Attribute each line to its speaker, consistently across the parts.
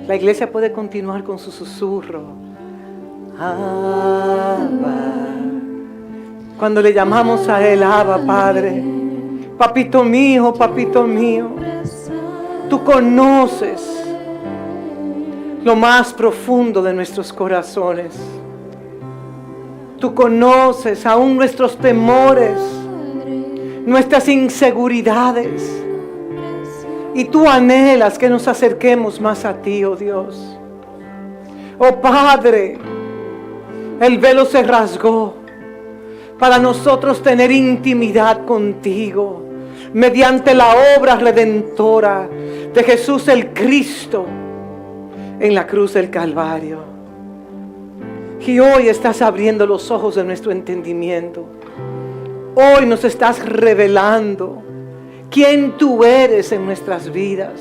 Speaker 1: La iglesia puede continuar con su susurro. Abba. Cuando le llamamos a Él, Abba, Padre. Papito mío, tú conoces lo más profundo de nuestros corazones. Tú conoces aún nuestros temores, nuestras inseguridades. Y tú anhelas que nos acerquemos más a ti, oh Dios. Oh Padre, el velo se rasgó para nosotros tener intimidad contigo mediante la obra redentora de Jesús el Cristo en la cruz del Calvario. Y hoy estás abriendo los ojos de nuestro entendimiento. Hoy nos estás revelando quién tú eres en nuestras vidas.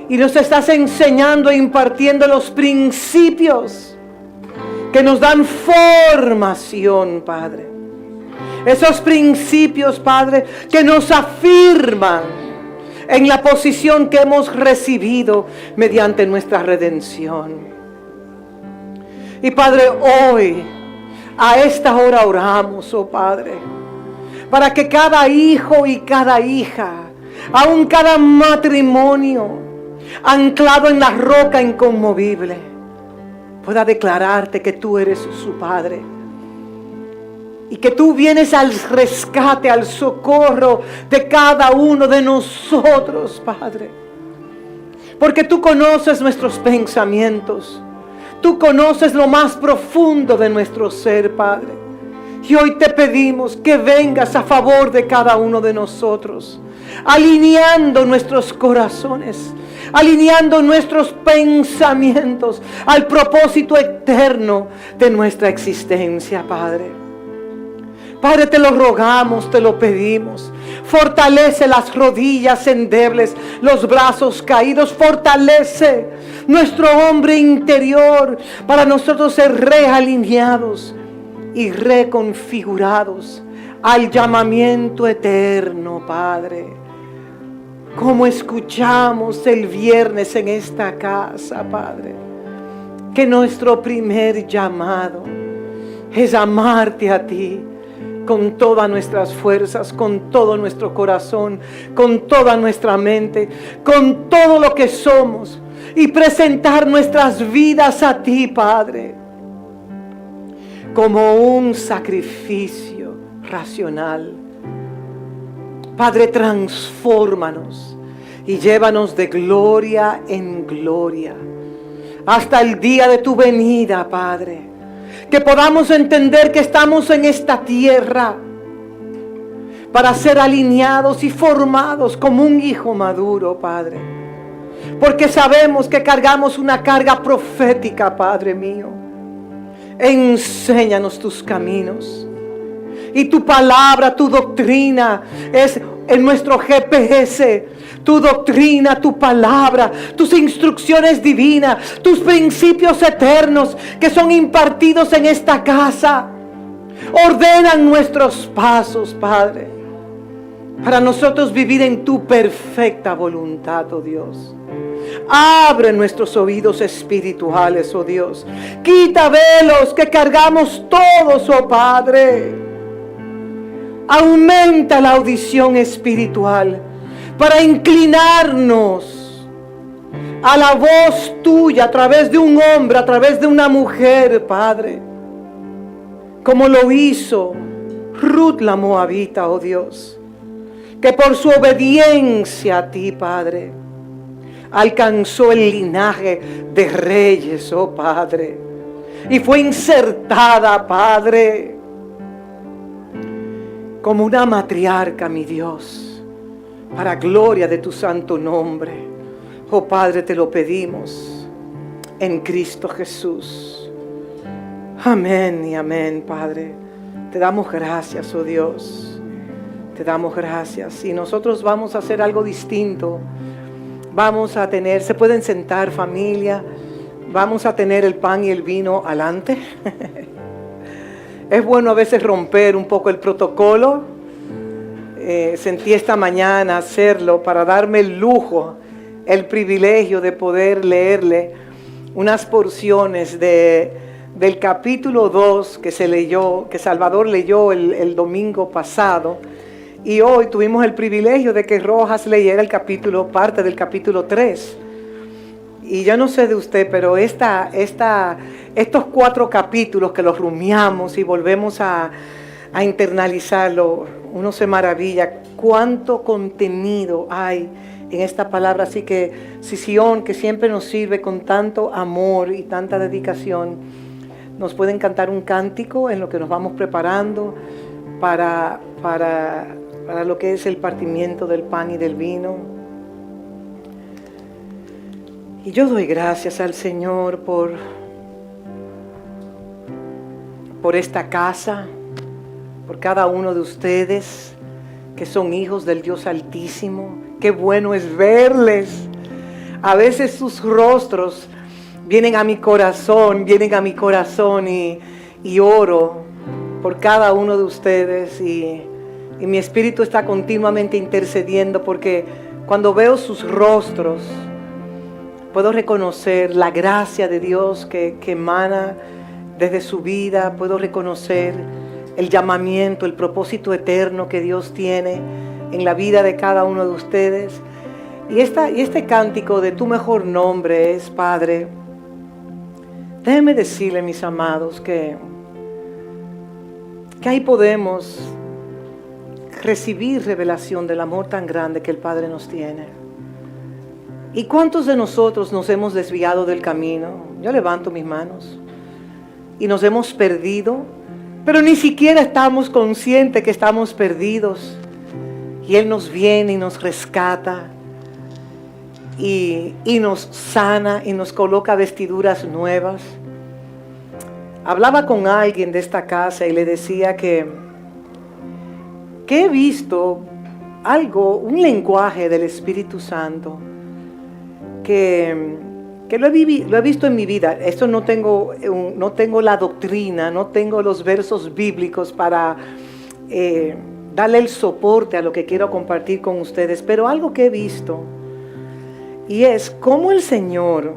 Speaker 1: Y nos estás enseñando e impartiendo los principios que nos dan formación, Padre. Esos principios, Padre, que nos afirman en la posición que hemos recibido mediante nuestra redención. Y Padre, hoy, a esta hora oramos, oh Padre, para que cada hijo y cada hija, aun cada matrimonio, anclado en la roca inconmovible, pueda declararte que tú eres su Padre. Y que tú vienes al rescate, al socorro de cada uno de nosotros, Padre. Porque tú conoces nuestros pensamientos. Tú conoces lo más profundo de nuestro ser, Padre. Y hoy te pedimos que vengas a favor de cada uno de nosotros, alineando nuestros corazones, alineando nuestros pensamientos al propósito eterno de nuestra existencia, Padre. Padre, te lo rogamos, te lo pedimos. Fortalece las rodillas endebles, los brazos caídos. Fortalece nuestro hombre interior para nosotros ser realineados y reconfigurados al llamamiento eterno, Padre. Como escuchamos el viernes en esta casa, Padre, que nuestro primer llamado es amarte a ti con todas nuestras fuerzas, con todo nuestro corazón, con toda nuestra mente, con todo lo que somos, y presentar nuestras vidas a ti, Padre, como un sacrificio racional. Padre, transfórmanos y llévanos de gloria en gloria hasta el día de tu venida, Padre. Que podamos entender que estamos en esta tierra para ser alineados y formados como un hijo maduro, Padre. Porque sabemos que cargamos una carga profética, Padre mío. Enséñanos tus caminos. Y tu palabra, tu doctrina es en nuestro GPS. Tu doctrina, tu palabra, tus instrucciones divinas, tus principios eternos que son impartidos en esta casa. Ordenan nuestros pasos, Padre, para nosotros vivir en tu perfecta voluntad, oh Dios. Abre nuestros oídos espirituales, oh Dios. Quita velos que cargamos todos, oh Padre. Aumenta la audición espiritual para inclinarnos a la voz tuya a través de un hombre, a través de una mujer, Padre. Como lo hizo Ruth la Moabita, oh Dios. Que por su obediencia a ti, Padre, alcanzó el linaje de reyes, oh Padre. Y fue insertada, Padre, como una matriarca, mi Dios, para gloria de tu santo nombre. Oh Padre, te lo pedimos en Cristo Jesús. Amén y amén, Padre. Te damos gracias, oh Dios. Te damos gracias. Y nosotros vamos a hacer algo distinto. Vamos a tener, se pueden sentar, familia. Vamos a tener el pan y el vino adelante. Es bueno a veces romper un poco el protocolo. Sentí esta mañana hacerlo para darme el lujo el privilegio de poder leerle unas porciones del capítulo 2 que Salvador leyó el domingo pasado. Y hoy tuvimos el privilegio de que Rojas leyera parte del capítulo 3. Y yo no sé de usted, pero estos 4 capítulos que los rumiamos y volvemos a internalizarlo, uno se maravilla cuánto contenido hay en esta palabra. Así que Sición, que siempre nos sirve con tanto amor y tanta dedicación, nos pueden cantar un cántico en lo que nos vamos preparando para lo que es el partimiento del pan y del vino. Y yo doy gracias al Señor por esta casa, por cada uno de ustedes que son hijos del Dios Altísimo. Qué bueno es verles. A veces sus rostros vienen a mi corazón y oro por cada uno de ustedes y mi espíritu está continuamente intercediendo, porque cuando veo sus rostros puedo reconocer la gracia de Dios que emana desde su vida. Puedo reconocer el llamamiento, el propósito eterno que Dios tiene en la vida de cada uno de ustedes. Y este cántico de tu mejor nombre es, Padre, déjenme decirle, mis amados, que ahí podemos recibir revelación del amor tan grande que el Padre nos tiene. ¿Y cuántos de nosotros nos hemos desviado del camino? Yo levanto mis manos. Y nos hemos perdido, pero ni siquiera estamos conscientes que estamos perdidos. Y Él nos viene y nos rescata. Y nos sana y nos coloca vestiduras nuevas. Hablaba con alguien de esta casa y le decía que he visto un lenguaje del Espíritu Santo que lo he visto en mi vida. Esto no tengo la doctrina, no tengo los versos bíblicos para darle el soporte a lo que quiero compartir con ustedes, pero algo que he visto, y es cómo el Señor,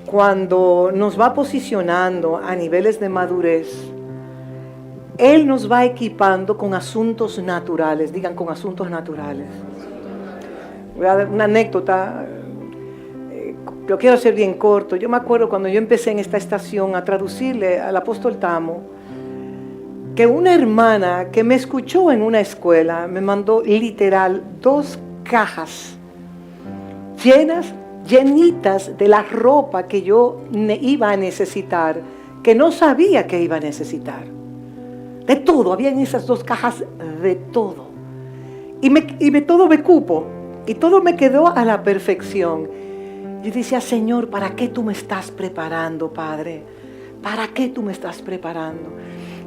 Speaker 1: cuando nos va posicionando a niveles de madurez, Él nos va equipando con asuntos naturales. Digan, con asuntos naturales. Voy a dar una anécdota, lo quiero hacer bien corto. Yo me acuerdo cuando yo empecé en esta estación a traducirle al apóstol Tamo, que una hermana que me escuchó en una escuela me mandó literal 2 cajas llenitas de la ropa que yo iba a necesitar, que no sabía que iba a necesitar. De todo, había en esas 2 cajas de todo. Y todo me cupo. Y todo me quedó a la perfección. Yo decía, Señor, ¿para qué tú me estás preparando, Padre? ¿Para qué tú me estás preparando?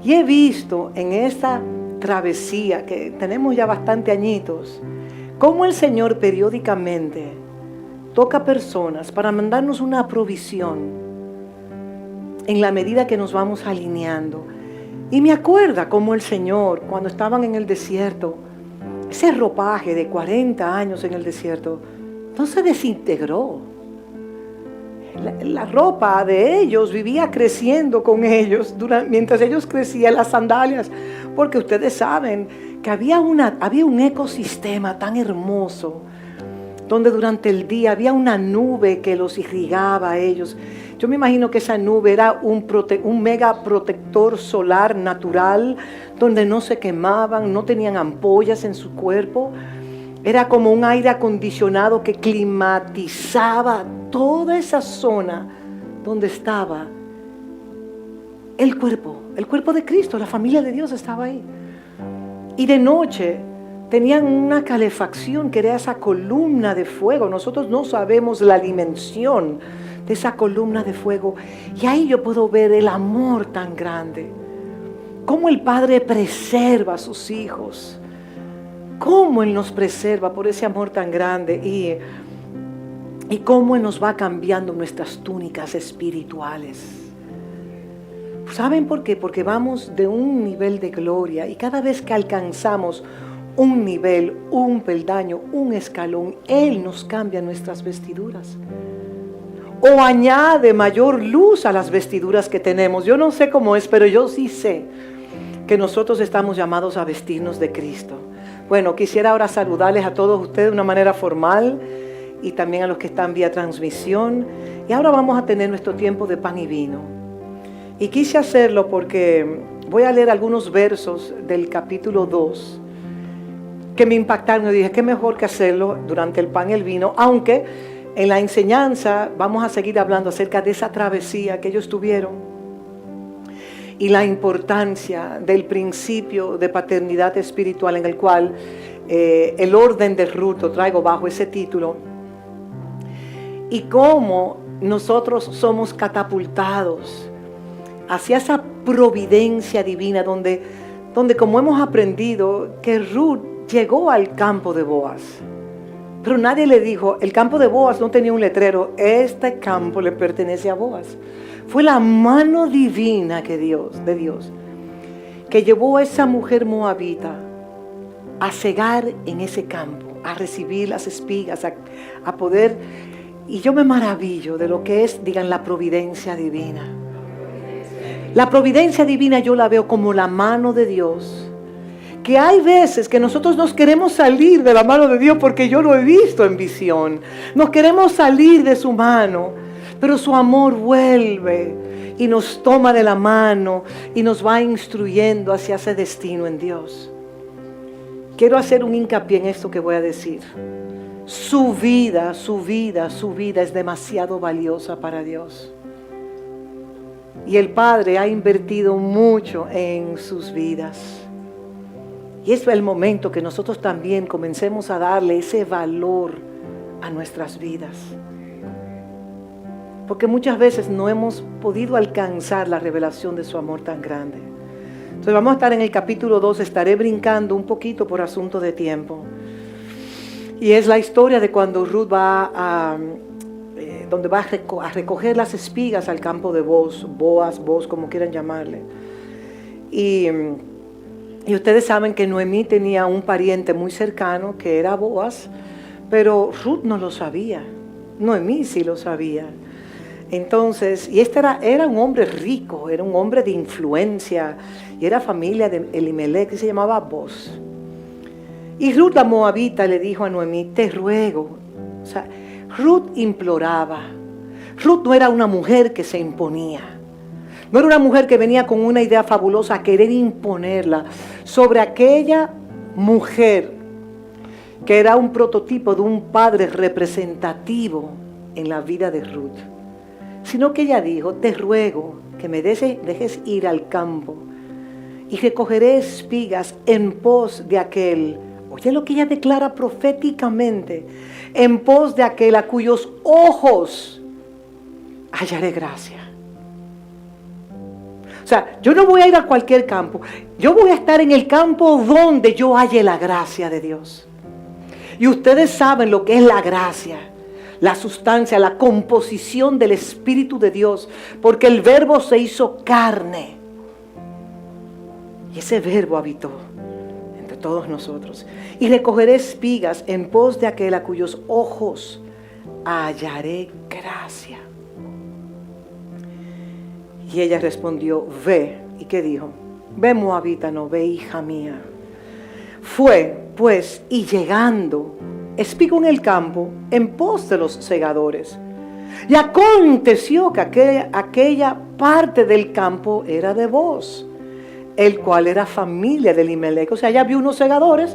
Speaker 1: Y he visto en esta travesía, que tenemos ya bastante añitos, cómo el Señor periódicamente toca personas para mandarnos una provisión en la medida que nos vamos alineando. Y me acuerda cómo el Señor, cuando estaban en el desierto, ese ropaje de 40 años en el desierto no se desintegró. La ropa de ellos vivía creciendo con ellos mientras ellos crecían, las sandalias, porque ustedes saben que había un ecosistema tan hermoso donde durante el día había una nube que los irrigaba a ellos. Yo me imagino que esa nube era un mega protector solar natural, donde no se quemaban, no tenían ampollas en su cuerpo. Era como un aire acondicionado que climatizaba toda esa zona donde estaba el cuerpo de Cristo, la familia de Dios estaba ahí. Y de noche tenían una calefacción que era esa columna de fuego. Nosotros no sabemos la dimensión de esa columna de fuego. Y ahí yo puedo ver el amor tan grande. Cómo el Padre preserva a sus hijos. Cómo Él nos preserva por ese amor tan grande. Y cómo Él nos va cambiando nuestras túnicas espirituales. ¿Saben por qué? Porque vamos de un nivel de gloria. Y cada vez que alcanzamos un nivel, un peldaño, un escalón. Él nos cambia nuestras vestiduras. O añade mayor luz a las vestiduras que tenemos. Yo no sé cómo es, pero yo sí sé que nosotros estamos llamados a vestirnos de Cristo. Bueno, quisiera ahora saludarles a todos ustedes de una manera formal y también a los que están vía transmisión. Y ahora vamos a tener nuestro tiempo de pan y vino. Y quise hacerlo porque voy a leer algunos versos del capítulo 2 que me impactaron. Y dije, qué mejor que hacerlo durante el pan y el vino, aunque en la enseñanza vamos a seguir hablando acerca de esa travesía que ellos tuvieron y la importancia del principio de paternidad espiritual, en el cual el orden de Ruth lo traigo bajo ese título, y cómo nosotros somos catapultados hacia esa providencia divina, donde como hemos aprendido que Ruth llegó al campo de Boaz, pero nadie le dijo, el campo de Boaz no tenía un letrero, este campo le pertenece a Boaz. Fue la mano divina de Dios, que llevó a esa mujer moabita a cegar en ese campo, a recibir las espigas, a poder. Y yo me maravillo de lo que es, digan, la providencia divina. La providencia divina yo la veo como la mano de Dios. Que hay veces que nosotros nos queremos salir de la mano de Dios, porque yo lo he visto en visión. Nos queremos salir de su mano, pero su amor vuelve y nos toma de la mano y nos va instruyendo hacia ese destino en Dios. Quiero hacer un hincapié en esto que voy a decir. Su vida es demasiado valiosa para Dios. Y el Padre ha invertido mucho en sus vidas. Y es el momento que nosotros también comencemos a darle ese valor a nuestras vidas. Porque muchas veces no hemos podido alcanzar la revelación de su amor tan grande. Entonces vamos a estar en el capítulo 2, estaré brincando un poquito por asunto de tiempo. Y es la historia de cuando Ruth va donde va a recoger las espigas al campo de Boaz, como quieran llamarle. Y ustedes saben que Noemí tenía un pariente muy cercano que era Boaz, pero Ruth no lo sabía. Noemí sí lo sabía. Entonces, y este era un hombre rico, era un hombre de influencia, y era familia de Elimelech, que se llamaba Boaz. Y Ruth la moabita le dijo a Noemí, te ruego. O sea, Ruth imploraba. Ruth no era una mujer que se imponía. No era una mujer que venía con una idea fabulosa a querer imponerla sobre aquella mujer que era un prototipo de un padre representativo en la vida de Ruth. Sino que ella dijo, te ruego que me dejes ir al campo y recogeré espigas en pos de aquel. Oye lo que ella declara proféticamente, en pos de aquel a cuyos ojos hallaré gracia. O sea, yo no voy a ir a cualquier campo. Yo voy a estar en el campo donde yo halle la gracia de Dios. Y ustedes saben lo que es la gracia, la sustancia, la composición del Espíritu de Dios. Porque el Verbo se hizo carne. Y ese Verbo habitó entre todos nosotros. Y recogeré espigas en pos de aquel a cuyos ojos hallaré gracia. Y ella respondió, ve. ¿Y qué dijo? Ve, moabita, no, ve, hija mía. Fue, pues, y llegando, espigó en el campo, en pos de los segadores. Y aconteció que aquella parte del campo era de Boaz, el cual era familia de Elimelech. O sea, ella vio unos segadores,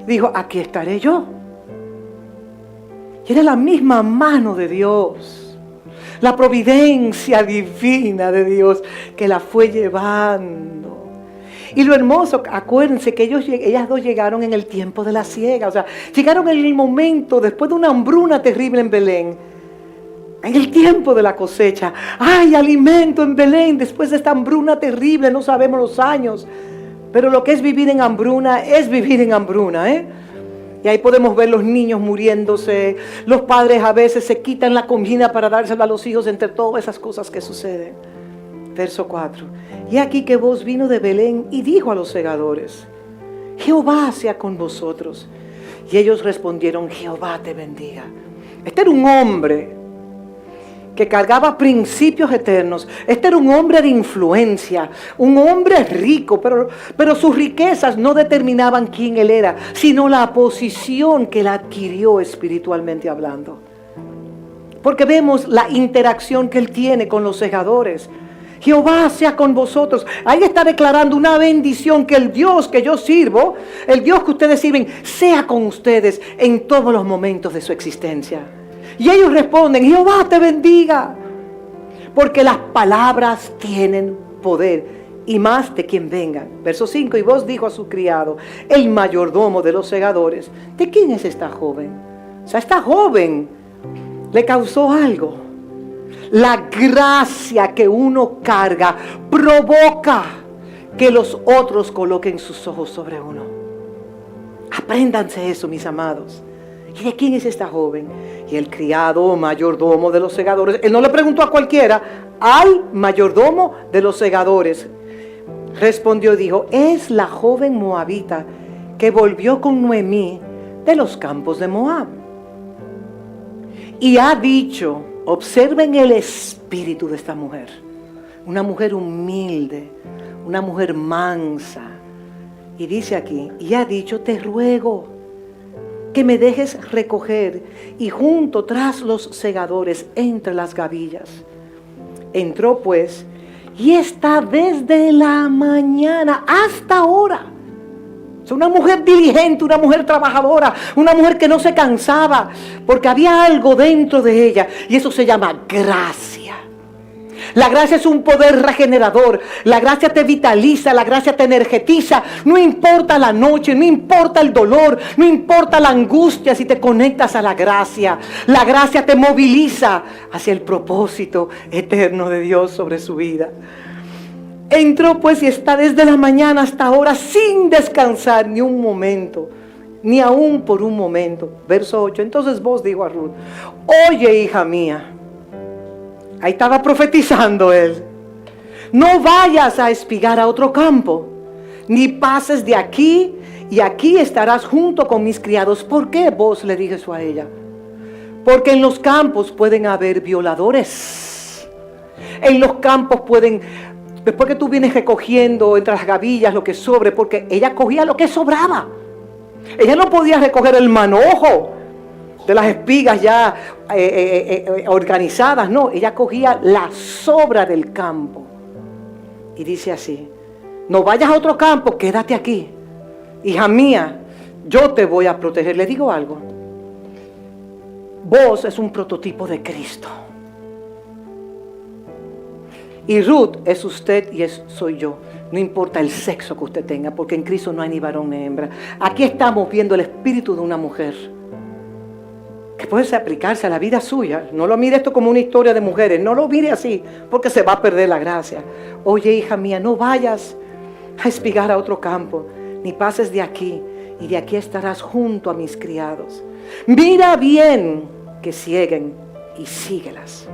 Speaker 1: dijo, aquí estaré yo. Y era la misma mano de Dios. La providencia divina de Dios que la fue llevando. Y lo hermoso, acuérdense que ellas dos llegaron en el tiempo de la siega. O sea, llegaron en el momento, después de una hambruna terrible en Belén. En el tiempo de la cosecha. Hay alimento en Belén después de esta hambruna terrible. No sabemos los años. Pero lo que es vivir en hambruna, es vivir en hambruna, ¿eh? Y ahí podemos ver los niños muriéndose. Los padres a veces se quitan la comida para dársela a los hijos, entre todas esas cosas que suceden. Verso 4. Y aquí que Boaz vino de Belén y dijo a los segadores. Jehová sea con vosotros. Y ellos respondieron, Jehová te bendiga. Este era un hombre que cargaba principios eternos. Este era un hombre de influencia, un hombre rico, pero sus riquezas no determinaban quién él era, sino la posición que él adquirió espiritualmente hablando. Porque vemos la interacción que él tiene con los segadores. Jehová sea con vosotros. Ahí está declarando una bendición, que el Dios que yo sirvo, el Dios que ustedes sirven, sea con ustedes en todos los momentos de su existencia. Y ellos responden, Jehová te bendiga, porque las palabras tienen poder, y más de quien vengan. Verso 5, y vos dijo a su criado, el mayordomo de los segadores, ¿de quién es esta joven? O sea, esta joven le causó algo. La gracia que uno carga provoca que los otros coloquen sus ojos sobre uno. Apréndanse eso, mis amados. ¿Y de quién es esta joven? Y el criado mayordomo de los segadores, él no le preguntó a cualquiera, al mayordomo de los segadores, respondió y dijo, es la joven moabita que volvió con Noemí de los campos de Moab. Y ha dicho, observen el espíritu de esta mujer, una mujer humilde, una mujer mansa. Y dice aquí, y ha dicho, te ruego que me dejes recoger, y junto tras los segadores entre las gavillas. Entró pues, y está desde la mañana hasta ahora. Es una mujer diligente, una mujer trabajadora, una mujer que no se cansaba, porque había algo dentro de ella, y eso se llama gracia. La gracia es un poder regenerador. La gracia te vitaliza, la gracia te energetiza. No importa la noche, no importa el dolor, no importa la angustia, si te conectas a la gracia. La gracia te moviliza hacia el propósito eterno de Dios sobre su vida. Entró pues y está desde la mañana hasta ahora sin descansar ni un momento, ni aún por un momento. Verso 8, entonces vos dijo a Ruth, oye, hija mía. Ahí estaba profetizando él. No vayas a espigar a otro campo, ni pases de aquí, y aquí estarás junto con mis criados. ¿Por qué vos? Le dije eso a ella. Porque en los campos pueden haber violadores. En los campos pueden, después que tú vienes recogiendo entre las gavillas lo que sobre, porque ella cogía lo que sobraba. Ella no podía recoger el manojo de las espigas ya organizadas, no, ella cogía la sobra del campo. Y dice así, no vayas a otro campo, quédate aquí, hija mía, yo te voy a proteger. Le digo algo, vos es un prototipo de Cristo, y Ruth es usted y soy yo. No importa el sexo que usted tenga, porque en Cristo no hay ni varón ni hembra. Aquí estamos viendo el espíritu de una mujer que puede aplicarse a la vida suya. No lo mire esto como una historia de mujeres, no lo mire así, porque se va a perder la gracia. Oye, hija mía, no vayas a espigar a otro campo, ni pases de aquí, y de aquí estarás junto a mis criados. Mira bien que cieguen y síguelas,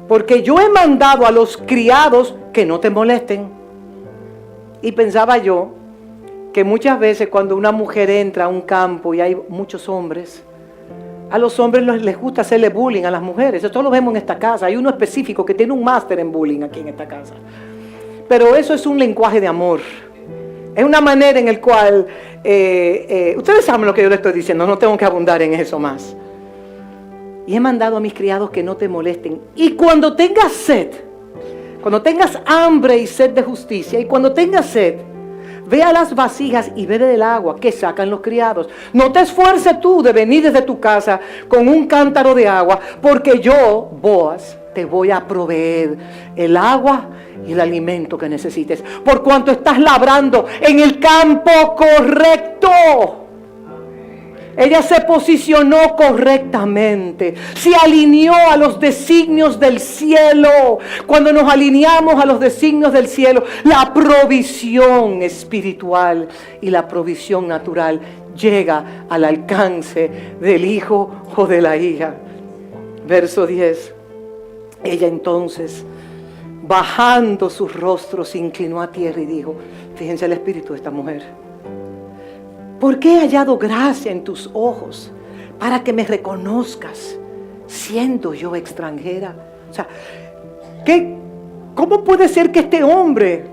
Speaker 1: porque yo he mandado a los criados que no te molesten. Y pensaba yo que muchas veces cuando una mujer entra a un campo y hay muchos hombres, a los hombres les gusta hacerle bullying a las mujeres. Esto lo vemos en esta casa. Hay uno específico que tiene un máster en bullying aquí en esta casa. Pero eso es un lenguaje de amor. Es una manera en la cual, ustedes saben lo que yo les estoy diciendo, no tengo que abundar en eso más. Y he mandado a mis criados que no te molesten. Y cuando tengas sed, cuando tengas hambre y sed de justicia, y cuando tengas sed, ve a las vasijas y bebe del agua que sacan los criados. No te esfuerces tú de venir desde tu casa con un cántaro de agua, porque yo, Boaz, te voy a proveer el agua y el alimento que necesites, por cuanto estás labrando en el campo correcto. Ella se posicionó correctamente, se alineó a los designios del cielo. Cuando nos alineamos a los designios del cielo, la provisión espiritual y la provisión natural llega al alcance del hijo o de la hija. Verso 10. Ella entonces, bajando su rostro, se inclinó a tierra y dijo, fíjense el espíritu de esta mujer. Porque he hallado gracia en tus ojos para que me reconozcas siendo yo extranjera. O sea, ¿cómo puede ser que este hombre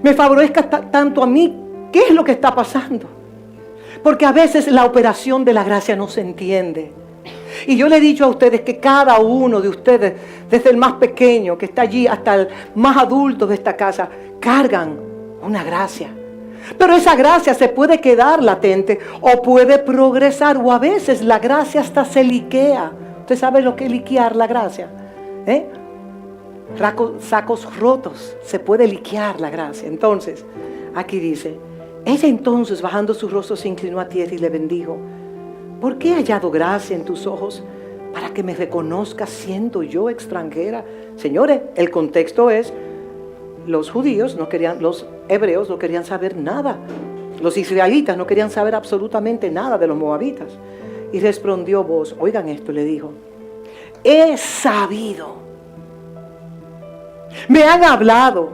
Speaker 1: me favorezca tanto a mí? ¿Qué es lo que está pasando? Porque a veces la operación de la gracia no se entiende. Y yo le he dicho a ustedes que cada uno de ustedes, desde el más pequeño que está allí hasta el más adulto de esta casa, cargan una gracia. Pero esa gracia se puede quedar latente o puede progresar, o a veces la gracia hasta se liquea. ¿Usted sabe lo que es liquear la gracia? Sacos rotos, se puede liquear la gracia. Entonces, aquí dice, ella entonces bajando su rostro se inclinó a tierra y le bendijo. ¿Por qué he hallado gracia en tus ojos para que me reconozcas siendo yo extranjera? Señores, el contexto es, los judíos no querían, los hebreos no querían saber nada. Los israelitas no querían saber absolutamente nada de los moabitas. Y respondió Booz, oigan esto, le dijo, he sabido, me han hablado,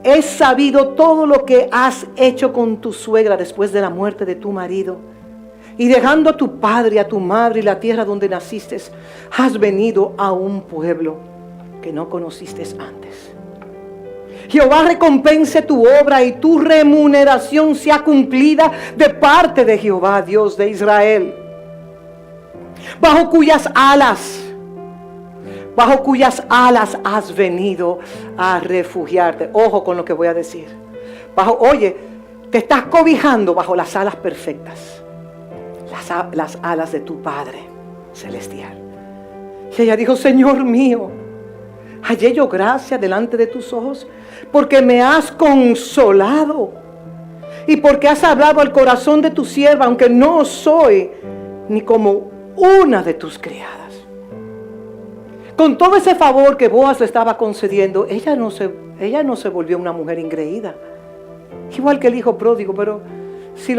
Speaker 1: he sabido todo lo que has hecho con tu suegra después de la muerte de tu marido. Y dejando a tu padre, a tu madre y la tierra donde naciste, has venido a un pueblo que no conociste antes. Jehová recompense tu obra y tu remuneración sea cumplida de parte de Jehová, Dios de Israel, bajo cuyas alas has venido a refugiarte. Ojo con lo que voy a decir. Oye, te estás cobijando bajo las alas perfectas, las alas de tu Padre Celestial. Y ella dijo, Señor mío, hallé yo gracia delante de tus ojos, porque me has consolado y porque has hablado al corazón de tu sierva, aunque no soy ni como una de tus criadas. Con todo ese favor que Booz le estaba concediendo, ella no se volvió una mujer engreída. Igual que el hijo pródigo, pero si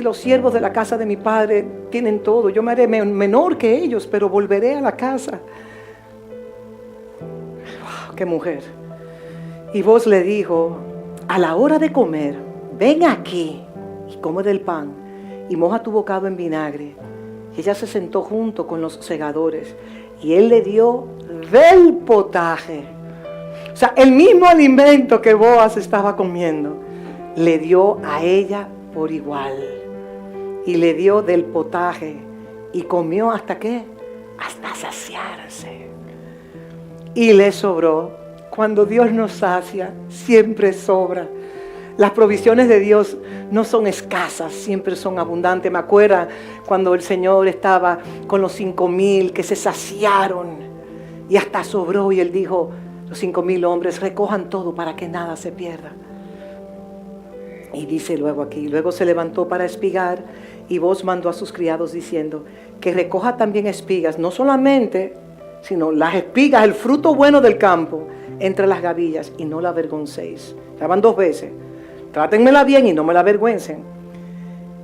Speaker 1: los siervos de la casa de mi padre tienen todo, yo me haré menor que ellos, pero volveré a la casa. Wow, qué mujer. Y Booz le dijo, a la hora de comer, ven aquí y come del pan y moja tu bocado en vinagre. Y ella se sentó junto con los segadores y él le dio del potaje. O sea, el mismo alimento que Booz estaba comiendo, le dio a ella por igual. Y le dio del potaje y comió hasta ¿qué? Hasta saciarse. Y le sobró. Cuando Dios nos sacia, siempre sobra. Las provisiones de Dios no son escasas, siempre son abundantes. Me acuerdo cuando el Señor estaba con los 5,000 que se saciaron y hasta sobró, y Él dijo, los 5,000 hombres recojan todo para que nada se pierda. Y dice luego aquí, luego se levantó para espigar, y Booz mandó a sus criados diciendo, que recoja también espigas, no solamente, sino las espigas, el fruto bueno del campo, entre las gavillas, y no la avergoncéis. Ya van 2 veces. Trátenmela bien y no me la avergüencen.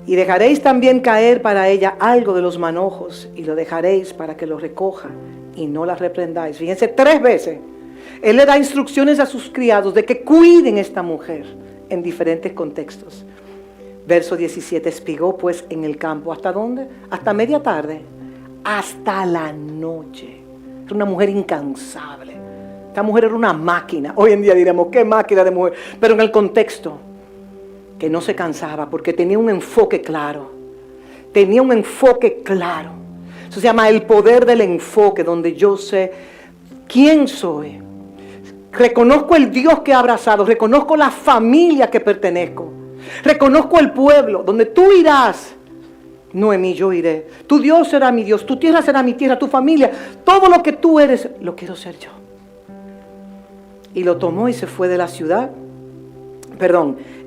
Speaker 1: Y dejaréis también caer para ella algo de los manojos, y lo dejaréis para que lo recoja, y no la reprendáis. Fíjense, 3 veces. Él le da instrucciones a sus criados de que cuiden a esta mujer en diferentes contextos. Verso 17, espigó pues en el campo. ¿Hasta dónde? Hasta media tarde. Hasta la noche. Era una mujer incansable. Esta mujer era una máquina. Hoy en día diremos, ¿qué máquina de mujer? Pero en el contexto, que no se cansaba porque tenía un enfoque claro. Tenía un enfoque claro. Eso se llama el poder del enfoque, donde yo sé quién soy. Reconozco el Dios que he abrazado. Reconozco la familia que pertenezco. Reconozco el pueblo. Donde tú irás, Noemí, yo iré. Tu Dios será mi Dios. Tu tierra será mi tierra. Tu familia. Todo lo que tú eres, lo quiero ser yo. Y lo tomó y se fue de la ciudad.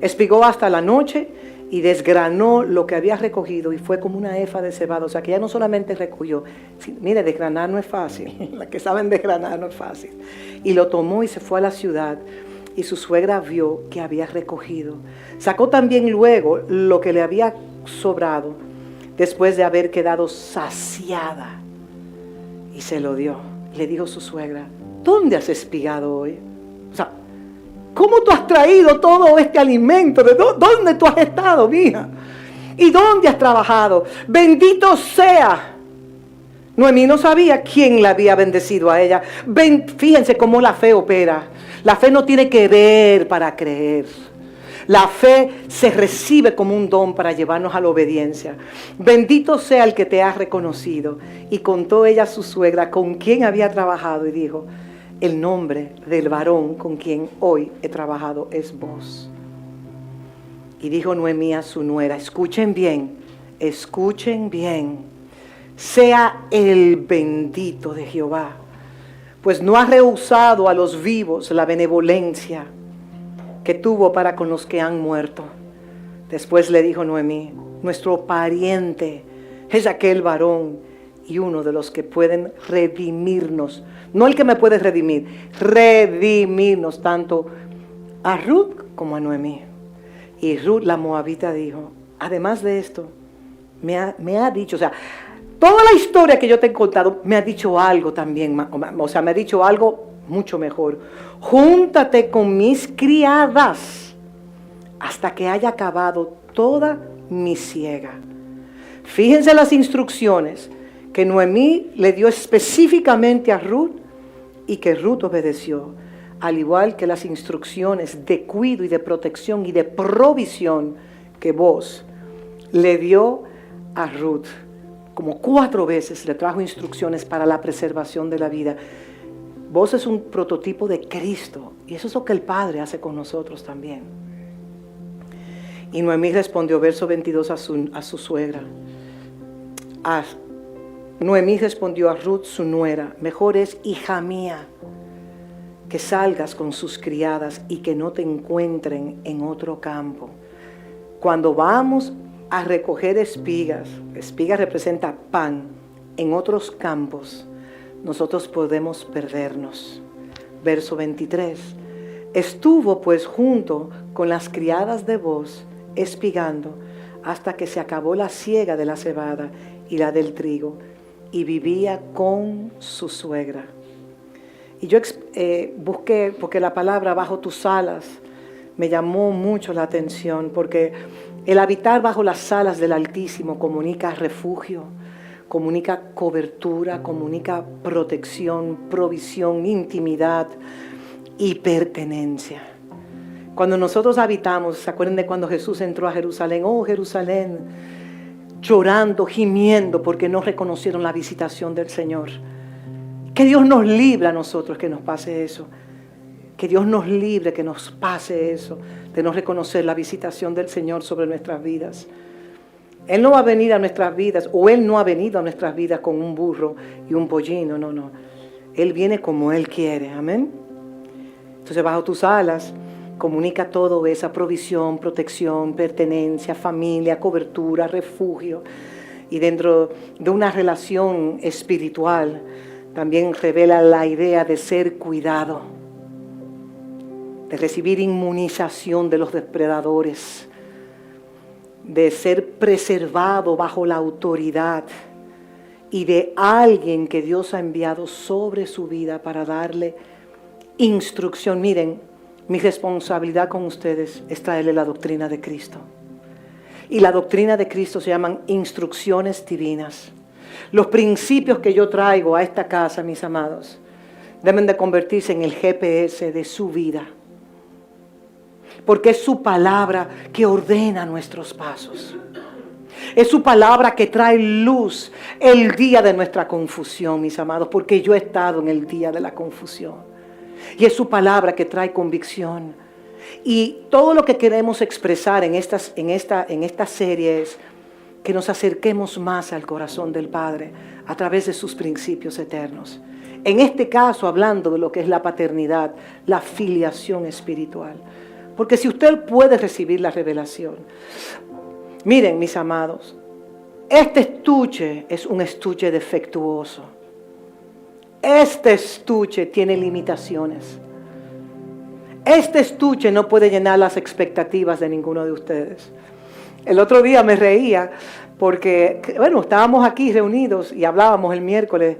Speaker 1: Espigó hasta la noche y desgranó lo que había recogido, y fue como una efa de cebada. O sea que ya no solamente recogió. Mire, desgranar no es fácil. Las que saben desgranar no es fácil. Y lo tomó y se fue a la ciudad, y su suegra vio que había recogido. Sacó también luego lo que le había sobrado, después de haber quedado saciada, y se lo dio. Le dijo su suegra, ¿dónde has espigado hoy? O sea, ¿cómo tú has traído todo este alimento? ¿De dónde tú has estado, mija? ¿Y dónde has trabajado? Bendito sea. Noemí no sabía quién la había bendecido a ella. Fíjense cómo la fe opera. La fe no tiene que ver para creer. La fe se recibe como un don para llevarnos a la obediencia. Bendito sea el que te ha reconocido. Y contó ella a su suegra con quien había trabajado y dijo: el nombre del varón con quien hoy he trabajado es vos. Y dijo Noemí a su nuera: escuchen bien, sea el bendito de Jehová, pues no ha rehusado a los vivos la benevolencia que tuvo para con los que han muerto. Después le dijo Noemí: nuestro pariente es aquel varón y uno de los que pueden redimirnos, no el que me puede redimir, redimirnos tanto a Ruth como a Noemí. Y Ruth la moabita dijo: además de esto, me ha dicho, o sea, toda la historia que yo te he contado me ha dicho algo también, o sea, me ha dicho algo mucho mejor. Júntate con mis criadas hasta que haya acabado toda mi siega. Fíjense las instrucciones que Noemí le dio específicamente a Ruth y que Ruth obedeció, al igual que las instrucciones de cuidado y de protección y de provisión que vos le dio a Ruth. Como 4 veces le trajo instrucciones para la preservación de la vida. Vos es un prototipo de Cristo, y eso es lo que el Padre hace con nosotros también. Y Noemí respondió, verso 22, a su suegra. Noemí respondió a Ruth, su nuera: mejor es, hija mía, que salgas con sus criadas y que no te encuentren en otro campo. Cuando vamos a recoger espigas representa pan, en otros campos, nosotros podemos perdernos. Verso 23. Estuvo pues junto con las criadas de vos, espigando, hasta que se acabó la siega de la cebada y la del trigo, y vivía con su suegra. Y yo busqué, porque la palabra bajo tus alas me llamó mucho la atención, porque el habitar bajo las alas del Altísimo comunica refugio, comunica cobertura, comunica protección, provisión, intimidad y pertenencia. Cuando nosotros habitamos, ¿se acuerdan de cuando Jesús entró a Jerusalén? Oh, Jerusalén, llorando, gimiendo porque no reconocieron la visitación del Señor. Que Dios nos libre a nosotros que nos pase eso. Que Dios nos libre que nos pase eso, de no reconocer la visitación del Señor sobre nuestras vidas. Él no va a venir a nuestras vidas, o Él no ha venido a nuestras vidas con un burro y un pollino, no. Él viene como Él quiere, amén. Entonces, bajo tus alas comunica todo, esa provisión, protección, pertenencia, familia, cobertura, refugio. Y dentro de una relación espiritual también revela la idea de ser cuidado, de recibir inmunización de los depredadores, de ser preservado bajo la autoridad y de alguien que Dios ha enviado sobre su vida para darle instrucción. Miren, mi responsabilidad con ustedes es traerle la doctrina de Cristo. Y la doctrina de Cristo se llaman instrucciones divinas. Los principios que yo traigo a esta casa, mis amados, deben de convertirse en el GPS de su vida. Porque es su palabra que ordena nuestros pasos. Es su palabra que trae luz el día de nuestra confusión, mis amados, porque yo he estado en el día de la confusión. Y es su palabra que trae convicción. Y todo lo que queremos expresar en esta serie es que nos acerquemos más al corazón del Padre a través de sus principios eternos. En este caso, hablando de lo que es la paternidad, la filiación espiritual. Porque si usted puede recibir la revelación, miren, mis amados, este estuche es un estuche defectuoso. Este estuche tiene limitaciones. Este estuche no puede llenar las expectativas de ninguno de ustedes. El otro día me reía porque, bueno, estábamos aquí reunidos y hablábamos el miércoles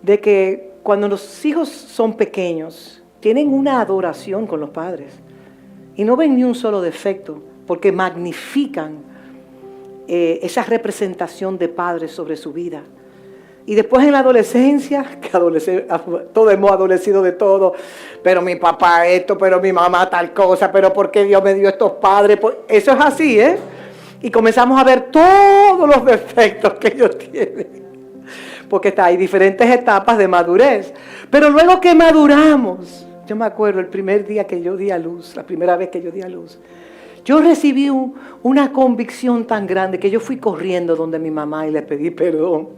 Speaker 1: de que cuando los hijos son pequeños, tienen una adoración con los padres. Y no ven ni un solo defecto, porque magnifican esa representación de padres sobre su vida. Y después en la adolescencia, todos hemos adolecido de todo, pero mi papá esto, pero mi mamá tal cosa, pero ¿por qué Dios me dio estos padres? Eso es así, ¿eh? Y comenzamos a ver todos los defectos que ellos tienen. Porque hay diferentes etapas de madurez. Pero luego que maduramos, yo me acuerdo el primer día que yo di a luz, la primera vez que yo di a luz, yo recibí una convicción tan grande que yo fui corriendo donde mi mamá y le pedí perdón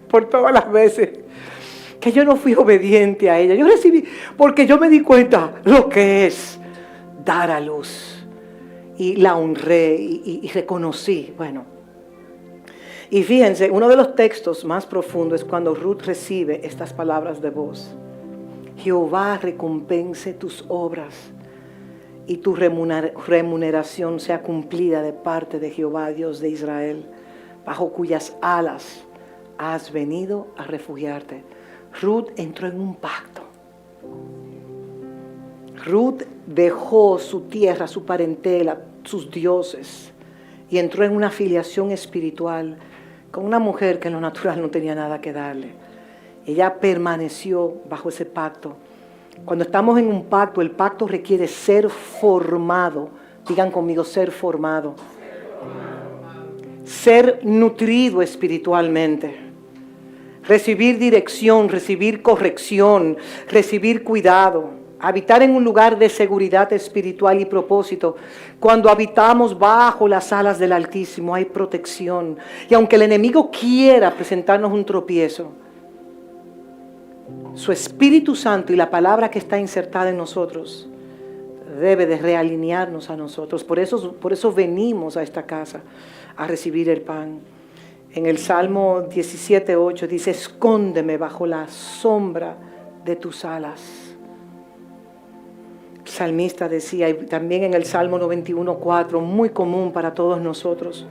Speaker 1: por todas las veces que yo no fui obediente a ella. Yo recibí, porque yo me di cuenta lo que es dar a luz. Y la honré y reconocí, bueno. Y fíjense, uno de los textos más profundos es cuando Ruth recibe estas palabras de voz. Jehová recompense tus obras y tu remuneración sea cumplida de parte de Jehová, Dios de Israel, bajo cuyas alas has venido a refugiarte. Ruth entró en un pacto. Ruth dejó su tierra, su parentela, sus dioses y entró en una afiliación espiritual con una mujer que en lo natural no tenía nada que darle. Ella permaneció bajo ese pacto. Cuando estamos en un pacto, el pacto requiere ser formado. Digan conmigo, ser formado. Ser nutrido espiritualmente. Recibir dirección, recibir corrección, recibir cuidado. Habitar en un lugar de seguridad espiritual y propósito. Cuando habitamos bajo las alas del Altísimo hay protección. Y aunque el enemigo quiera presentarnos un tropiezo, su Espíritu Santo y la palabra que está insertada en nosotros debe de realinearnos a nosotros. Por eso venimos a esta casa a recibir el pan. En el Salmo 17:8 dice, escóndeme bajo la sombra de tus alas. El salmista decía, y también en el Salmo 91:4, muy común para todos nosotros,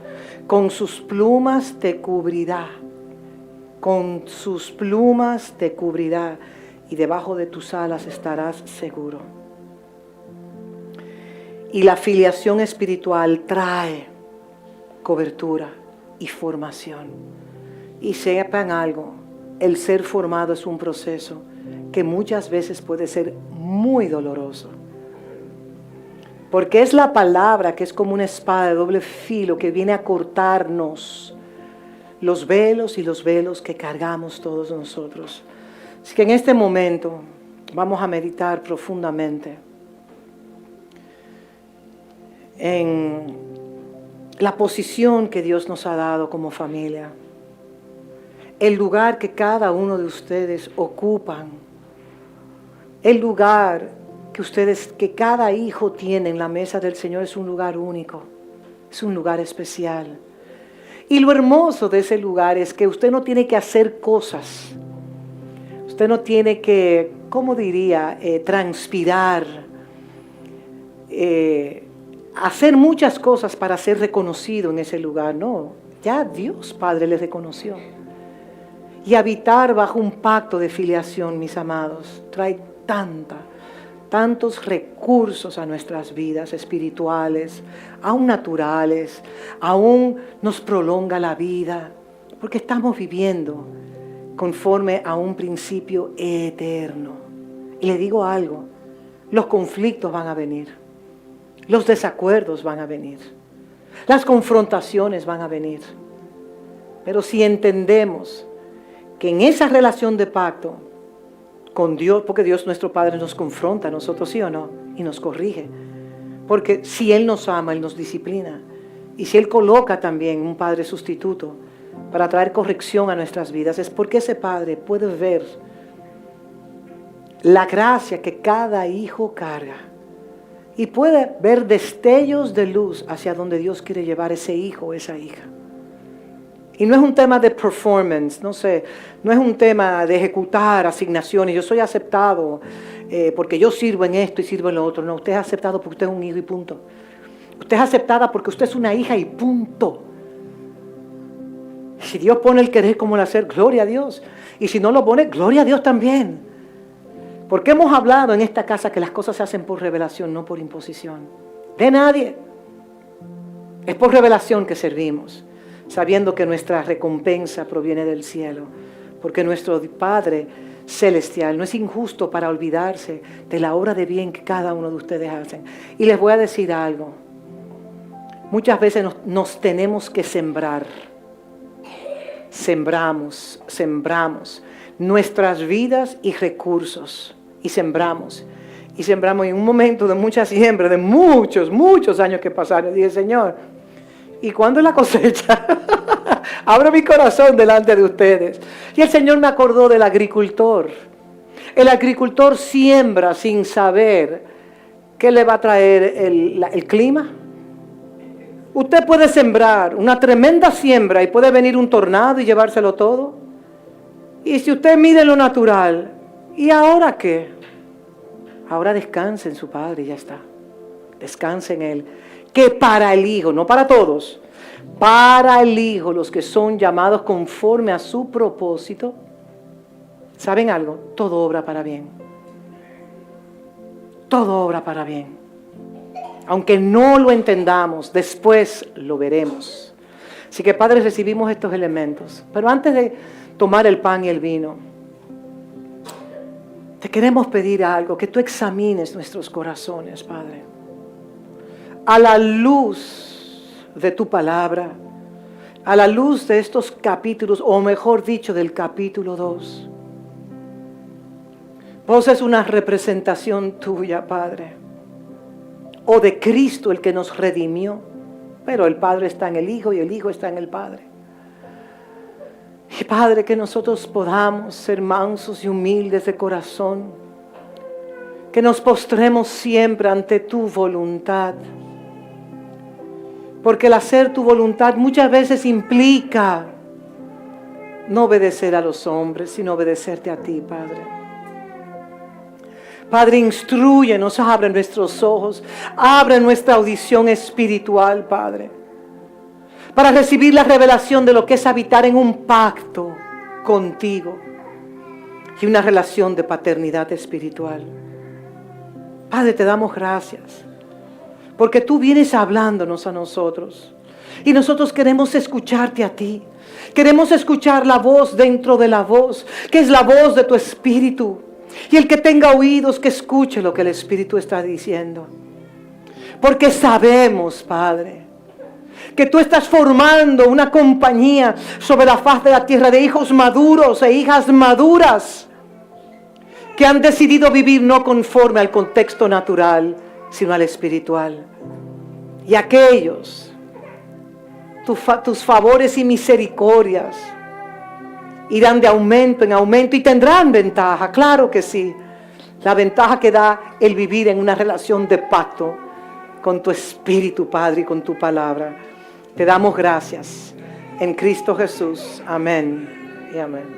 Speaker 1: con sus plumas te cubrirá, con sus plumas te cubrirá, y debajo de tus alas estarás seguro. Y la filiación espiritual trae cobertura y formación. Y sepan algo, el ser formado es un proceso que muchas veces puede ser muy doloroso. Porque es la palabra que es como una espada de doble filo que viene a cortarnos los velos y los velos que cargamos todos nosotros. Así que en este momento vamos a meditar profundamente en la posición que Dios nos ha dado como familia, el lugar que cada uno de ustedes ocupan, el lugar que cada hijo tiene en la mesa del Señor es un lugar único, es un lugar especial. Y lo hermoso de ese lugar es que usted no tiene que hacer cosas, usted no tiene que, ¿cómo diría?, transpirar, hacer muchas cosas para ser reconocido en ese lugar. No, ya Dios Padre le reconoció. Y habitar bajo un pacto de filiación, mis amados, trae tantos recursos a nuestras vidas espirituales, aún naturales, aún nos prolonga la vida, porque estamos viviendo conforme a un principio eterno. Y le digo algo, los conflictos van a venir, los desacuerdos van a venir, las confrontaciones van a venir, pero si entendemos que en esa relación de pacto con Dios, porque Dios nuestro Padre nos confronta a nosotros, ¿sí o no? Y nos corrige. Porque si Él nos ama, Él nos disciplina. Y si Él coloca también un Padre sustituto para traer corrección a nuestras vidas, es porque ese Padre puede ver la gracia que cada hijo carga. Y puede ver destellos de luz hacia donde Dios quiere llevar ese hijo o esa hija. Y no es un tema de performance, no es un tema de ejecutar asignaciones. Yo soy aceptado porque yo sirvo en esto y sirvo en lo otro. No, usted es aceptado porque usted es un hijo y punto. Usted es aceptada porque usted es una hija y punto. Si Dios pone el querer como el hacer, gloria a Dios. Y si no lo pone, gloria a Dios también. Porque hemos hablado en esta casa que las cosas se hacen por revelación, no por imposición. De nadie. Es por revelación que servimos, sabiendo que nuestra recompensa proviene del cielo. Porque nuestro Padre celestial no es injusto para olvidarse de la obra de bien que cada uno de ustedes hacen. Y les voy a decir algo. Muchas veces nos tenemos que sembrar. Sembramos nuestras vidas y recursos. Y sembramos en un momento de mucha siembra, de muchos años que pasaron. Dije, Señor, ¿y cuándo es la cosecha? Abro mi corazón delante de ustedes. Y el Señor me acordó del agricultor. El agricultor siembra sin saber qué le va a traer el clima. Usted puede sembrar una tremenda siembra y puede venir un tornado y llevárselo todo. Y si usted mide lo natural, ¿y ahora qué? Ahora descanse en su Padre y ya está. Descanse en Él. Que para el Hijo, no para todos, para el Hijo, los que son llamados conforme a su propósito, ¿saben algo? Todo obra para bien. Todo obra para bien. Aunque no lo entendamos, después lo veremos. Así que, Padre, recibimos estos elementos. Pero antes de tomar el pan y el vino, te queremos pedir algo, que tú examines nuestros corazones, Padre. A la luz de tu palabra, a la luz de estos capítulos, o mejor dicho, del capítulo 2. Vos es una representación tuya, Padre. O de Cristo, el que nos redimió. Pero el Padre está en el Hijo y el Hijo está en el Padre. Y Padre, que nosotros podamos ser mansos y humildes de corazón. Que nos postremos siempre ante tu voluntad. Porque el hacer tu voluntad muchas veces implica no obedecer a los hombres, sino obedecerte a ti, Padre. Padre, instrúyenos, abre nuestros ojos, abre nuestra audición espiritual, Padre, para recibir la revelación de lo que es habitar en un pacto contigo y una relación de paternidad espiritual. Padre, te damos gracias, porque tú vienes hablándonos a nosotros y nosotros queremos escucharte a ti. Queremos escuchar la voz dentro de la voz, que es la voz de tu Espíritu. Y el que tenga oídos, que escuche lo que el Espíritu está diciendo. Porque sabemos, Padre, que tú estás formando una compañía sobre la faz de la tierra de hijos maduros e hijas maduras que han decidido vivir no conforme al contexto natural, sino al espiritual. Y aquellos, tus favores y misericordias, irán de aumento en aumento y tendrán ventaja, claro que sí. La ventaja que da el vivir en una relación de pacto con tu Espíritu, Padre, y con tu palabra. Te damos gracias en Cristo Jesús. Amén y amén.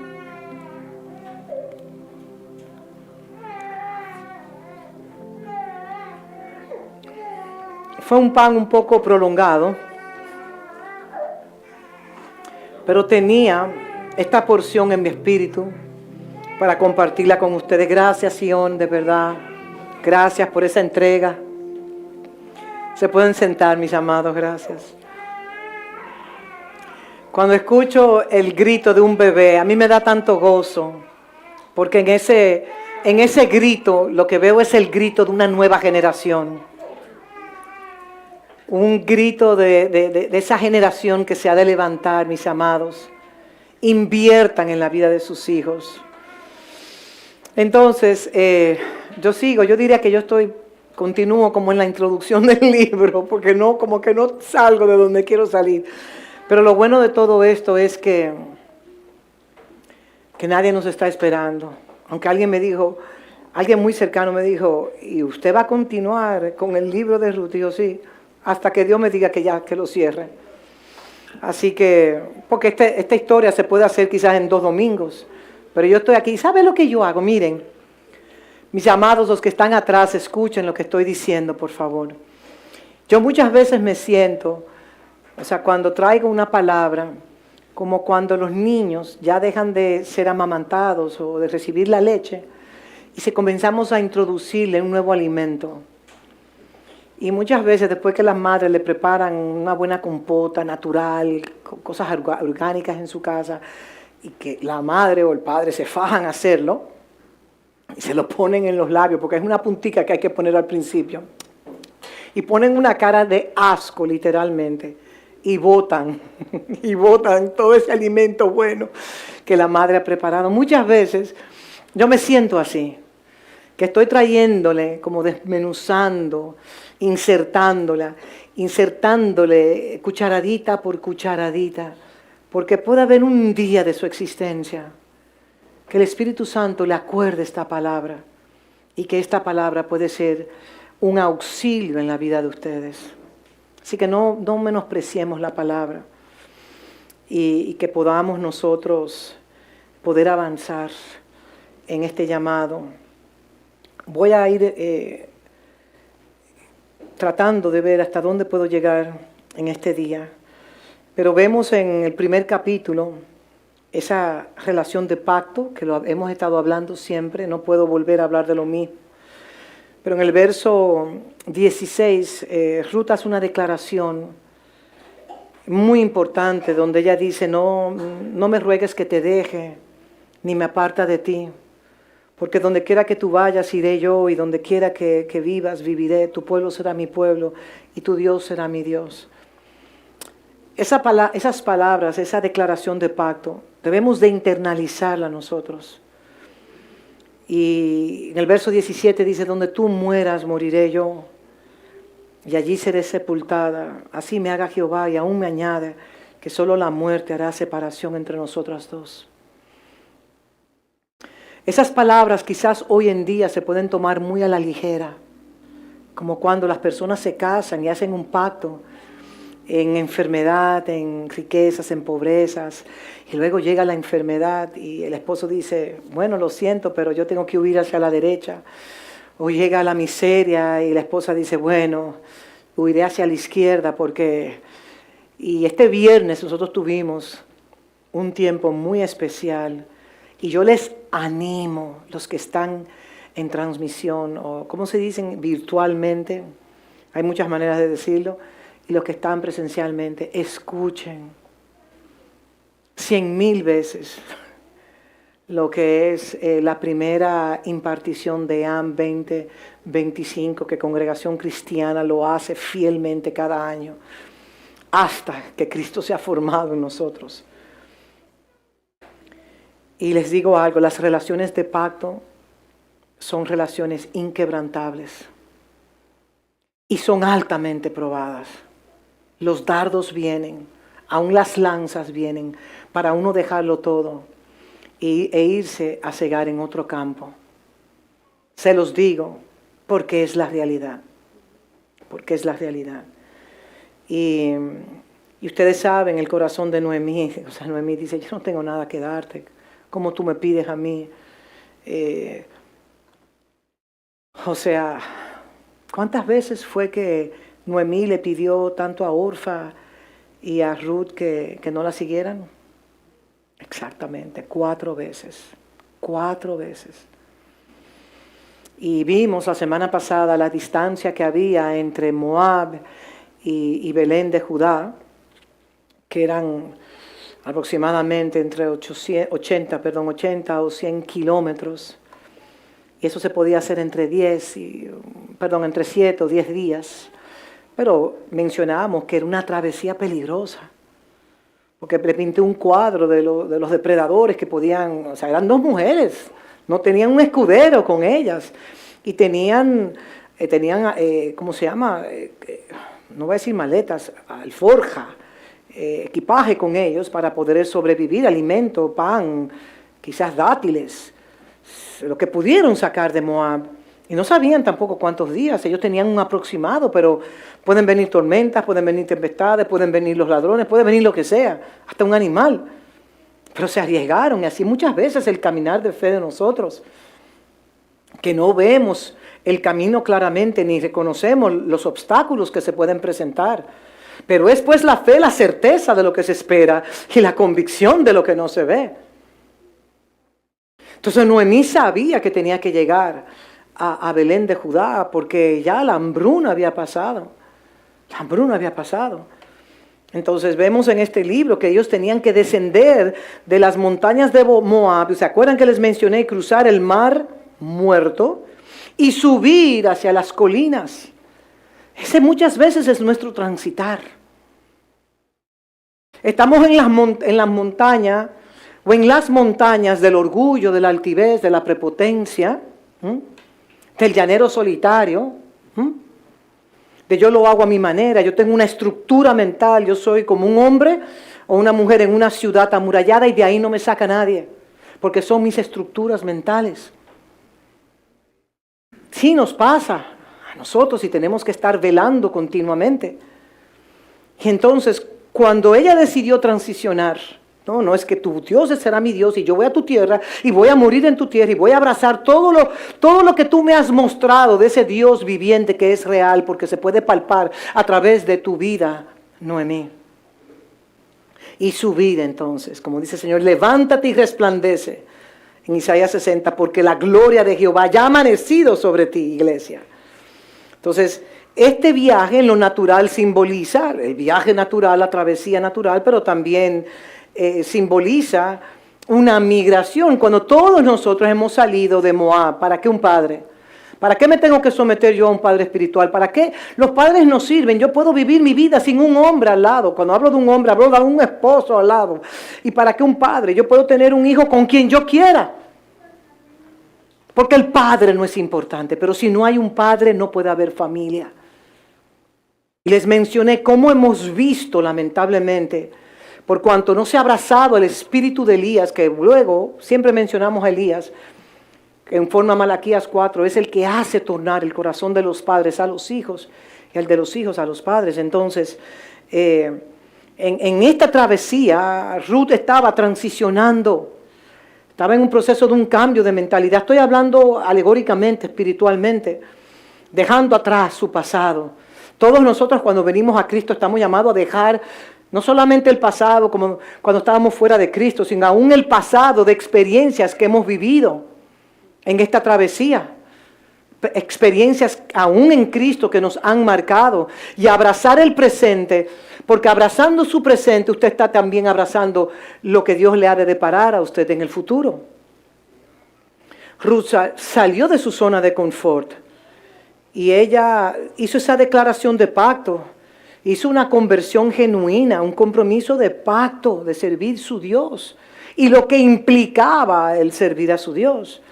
Speaker 1: Fue un pan un poco prolongado, pero tenía esta porción en mi espíritu para compartirla con ustedes. Gracias, Sion, de verdad. Gracias por esa entrega. Se pueden sentar, mis amados, gracias. Cuando escucho el grito de un bebé, a mí me da tanto gozo, porque en ese grito lo que veo es el grito de una nueva generación. Un grito de esa generación que se ha de levantar, mis amados. Inviertan en la vida de sus hijos. Entonces, yo diría que continúo como en la introducción del libro, porque como que no salgo de donde quiero salir. Pero lo bueno de todo esto es que nadie nos está esperando. Aunque alguien muy cercano me dijo, ¿y usted va a continuar con el libro de Ruth? Y yo, sí, hasta que Dios me diga que lo cierre. Así que, porque esta historia se puede hacer quizás en 2 domingos, pero yo estoy aquí. ¿Sabe lo que yo hago? Miren, mis amados, los que están atrás, escuchen lo que estoy diciendo, por favor. Yo muchas veces me siento, cuando traigo una palabra, como cuando los niños ya dejan de ser amamantados o de recibir la leche, y si comenzamos a introducirle un nuevo alimento. Y muchas veces después que las madres le preparan una buena compota natural, cosas orgánicas en su casa, y que la madre o el padre se fajan a hacerlo, y se lo ponen en los labios, porque es una puntica que hay que poner al principio, y ponen una cara de asco literalmente, y botan todo ese alimento bueno que la madre ha preparado. Muchas veces yo me siento así, que estoy trayéndole, como desmenuzando, insertándole cucharadita por cucharadita, porque puede haber un día de su existencia que el Espíritu Santo le acuerde esta palabra y que esta palabra puede ser un auxilio en la vida de ustedes. Así que no menospreciemos la palabra y que podamos nosotros poder avanzar en este llamado. Voy a ir tratando de ver hasta dónde puedo llegar en este día. Pero vemos en el primer capítulo esa relación de pacto, que lo hemos estado hablando siempre, no puedo volver a hablar de lo mismo. Pero en el verso 16, Ruth hace una declaración muy importante donde ella dice, no me ruegues que te deje, ni me aparta de ti. Porque donde quiera que tú vayas, iré yo, y donde quiera que vivas, viviré. Tu pueblo será mi pueblo, y tu Dios será mi Dios. Esas palabras, esa declaración de pacto, debemos de internalizarla nosotros. Y en el verso 17 dice, donde tú mueras, moriré yo, y allí seré sepultada. Así me haga Jehová, y aún me añade, que solo la muerte hará separación entre nosotras dos. Esas palabras quizás hoy en día se pueden tomar muy a la ligera, como cuando las personas se casan y hacen un pacto en enfermedad, en riquezas, en pobrezas, y luego llega la enfermedad y el esposo dice, bueno, lo siento, pero yo tengo que huir hacia la derecha. O llega la miseria y la esposa dice, bueno, huiré hacia la izquierda porque... Y este viernes nosotros tuvimos un tiempo muy especial. Y yo les animo, los que están en transmisión, o ¿cómo se dicen? Virtualmente, hay muchas maneras de decirlo, y los que están presencialmente, escuchen 100,000 veces lo que es la primera impartición de AM 2025, que Congregación Cristiana lo hace fielmente cada año, hasta que Cristo se ha formado en nosotros. Y les digo algo, las relaciones de pacto son relaciones inquebrantables y son altamente probadas. Los dardos vienen, aún las lanzas vienen, para uno dejarlo todo e irse a cegar en otro campo. Se los digo porque es la realidad, porque es la realidad. Y ustedes saben el corazón de Noemí, o sea, Noemí dice, yo no tengo nada que darte, como tú me pides a mí. O sea, ¿cuántas veces fue que Noemí le pidió tanto a Orfa y a Ruth que no la siguieran? Exactamente, 4 veces. 4 veces. Y vimos la semana pasada la distancia que había entre Moab y Belén de Judá, que eran aproximadamente entre 80 o 100 kilómetros. Y eso se podía hacer entre 7 o 10 días. Pero mencionábamos que era una travesía peligrosa. Porque le pinté un cuadro de los depredadores que podían, o sea, eran 2 mujeres, no tenían un escudero con ellas. Y tenían ¿cómo se llama? No voy a decir maletas, alforja, equipaje con ellos para poder sobrevivir, alimento, pan, quizás dátiles, lo que pudieron sacar de Moab. Y no sabían tampoco cuántos días, ellos tenían un aproximado, pero pueden venir tormentas, pueden venir tempestades, pueden venir los ladrones, puede venir lo que sea, hasta un animal. Pero se arriesgaron, y así muchas veces el caminar de fe de nosotros, que no vemos el camino claramente ni reconocemos los obstáculos que se pueden presentar. Pero es pues la fe, la certeza de lo que se espera y la convicción de lo que no se ve. Entonces Noemí sabía que tenía que llegar a Belén de Judá porque ya la hambruna había pasado. La hambruna había pasado. Entonces vemos en este libro que ellos tenían que descender de las montañas de Moab. ¿Se acuerdan que les mencioné cruzar el mar Muerto y subir hacia las colinas? Ese muchas veces es nuestro transitar. Estamos en las montañas o en las montañas del orgullo, de la altivez, de la prepotencia, del llanero solitario, de yo lo hago a mi manera, yo tengo una estructura mental, yo soy como un hombre o una mujer en una ciudad amurallada y de ahí no me saca nadie, porque son mis estructuras mentales. Sí nos pasa a nosotros y tenemos que estar velando continuamente. Y entonces, cuando ella decidió transicionar, no es que tu Dios será mi Dios y yo voy a tu tierra y voy a morir en tu tierra y voy a abrazar todo lo que tú me has mostrado de ese Dios viviente que es real porque se puede palpar a través de tu vida, Noemí. Y su vida entonces, como dice el Señor, levántate y resplandece en Isaías 60 porque la gloria de Jehová ya ha amanecido sobre ti, iglesia. Entonces, este viaje en lo natural simboliza el viaje natural, la travesía natural, pero también simboliza una migración. Cuando todos nosotros hemos salido de Moab, ¿para qué un padre? ¿Para qué me tengo que someter yo a un padre espiritual? ¿Para qué los padres no sirven? Yo puedo vivir mi vida sin un hombre al lado. Cuando hablo de un hombre, hablo de un esposo al lado. ¿Y para qué un padre? Yo puedo tener un hijo con quien yo quiera. Porque el padre no es importante, pero si no hay un padre no puede haber familia. Y les mencioné cómo hemos visto lamentablemente, por cuanto no se ha abrazado el espíritu de Elías, que luego siempre mencionamos a Elías, que en forma Malaquías 4, es el que hace tornar el corazón de los padres a los hijos y el de los hijos a los padres. Entonces, en esta travesía, Ruth estaba transicionando. Estaba en un proceso de un cambio de mentalidad. Estoy hablando alegóricamente, espiritualmente, dejando atrás su pasado. Todos nosotros cuando venimos a Cristo estamos llamados a dejar no solamente el pasado como cuando estábamos fuera de Cristo, sino aún el pasado de experiencias que hemos vivido en esta travesía. Experiencias aún en Cristo que nos han marcado. Y abrazar el presente, porque abrazando su presente usted está también abrazando lo que Dios le ha de deparar a usted en el futuro. Ruth salió de su zona de confort y ella hizo esa declaración de pacto, hizo una conversión genuina, un compromiso de pacto de servir a su Dios y lo que implicaba el servir a su Dios.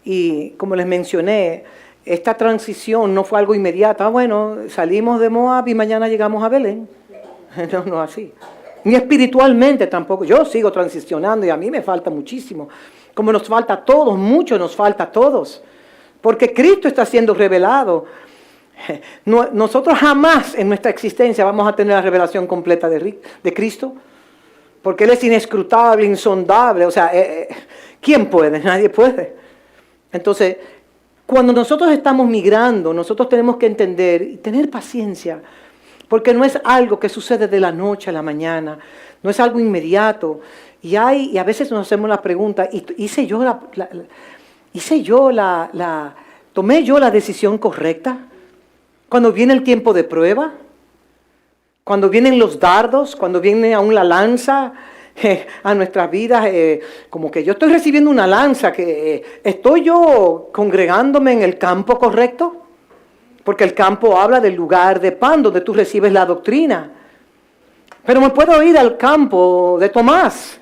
Speaker 1: Y como les mencioné, esta transición no fue algo inmediato. Bueno, salimos de Moab y mañana llegamos a Belén. No así. Ni espiritualmente tampoco. Yo sigo transicionando y a mí me falta muchísimo. Como nos falta a todos, mucho nos falta a todos. Porque Cristo está siendo revelado. Nosotros jamás en nuestra existencia vamos a tener la revelación completa de Cristo. Porque Él es inescrutable, insondable. O sea, ¿quién puede? Nadie puede. Entonces, cuando nosotros estamos migrando, nosotros tenemos que entender y tener paciencia, porque no es algo que sucede de la noche a la mañana, no es algo inmediato. Y a veces nos hacemos la pregunta, ¿tomé yo la decisión correcta? Cuando viene el tiempo de prueba, cuando vienen los dardos, cuando viene aún la lanza, a nuestras vidas, como que yo estoy recibiendo una lanza, que estoy yo congregándome en el campo correcto, porque el campo habla del lugar de pan donde tú recibes la doctrina. Pero me puedo ir al campo de Tomás,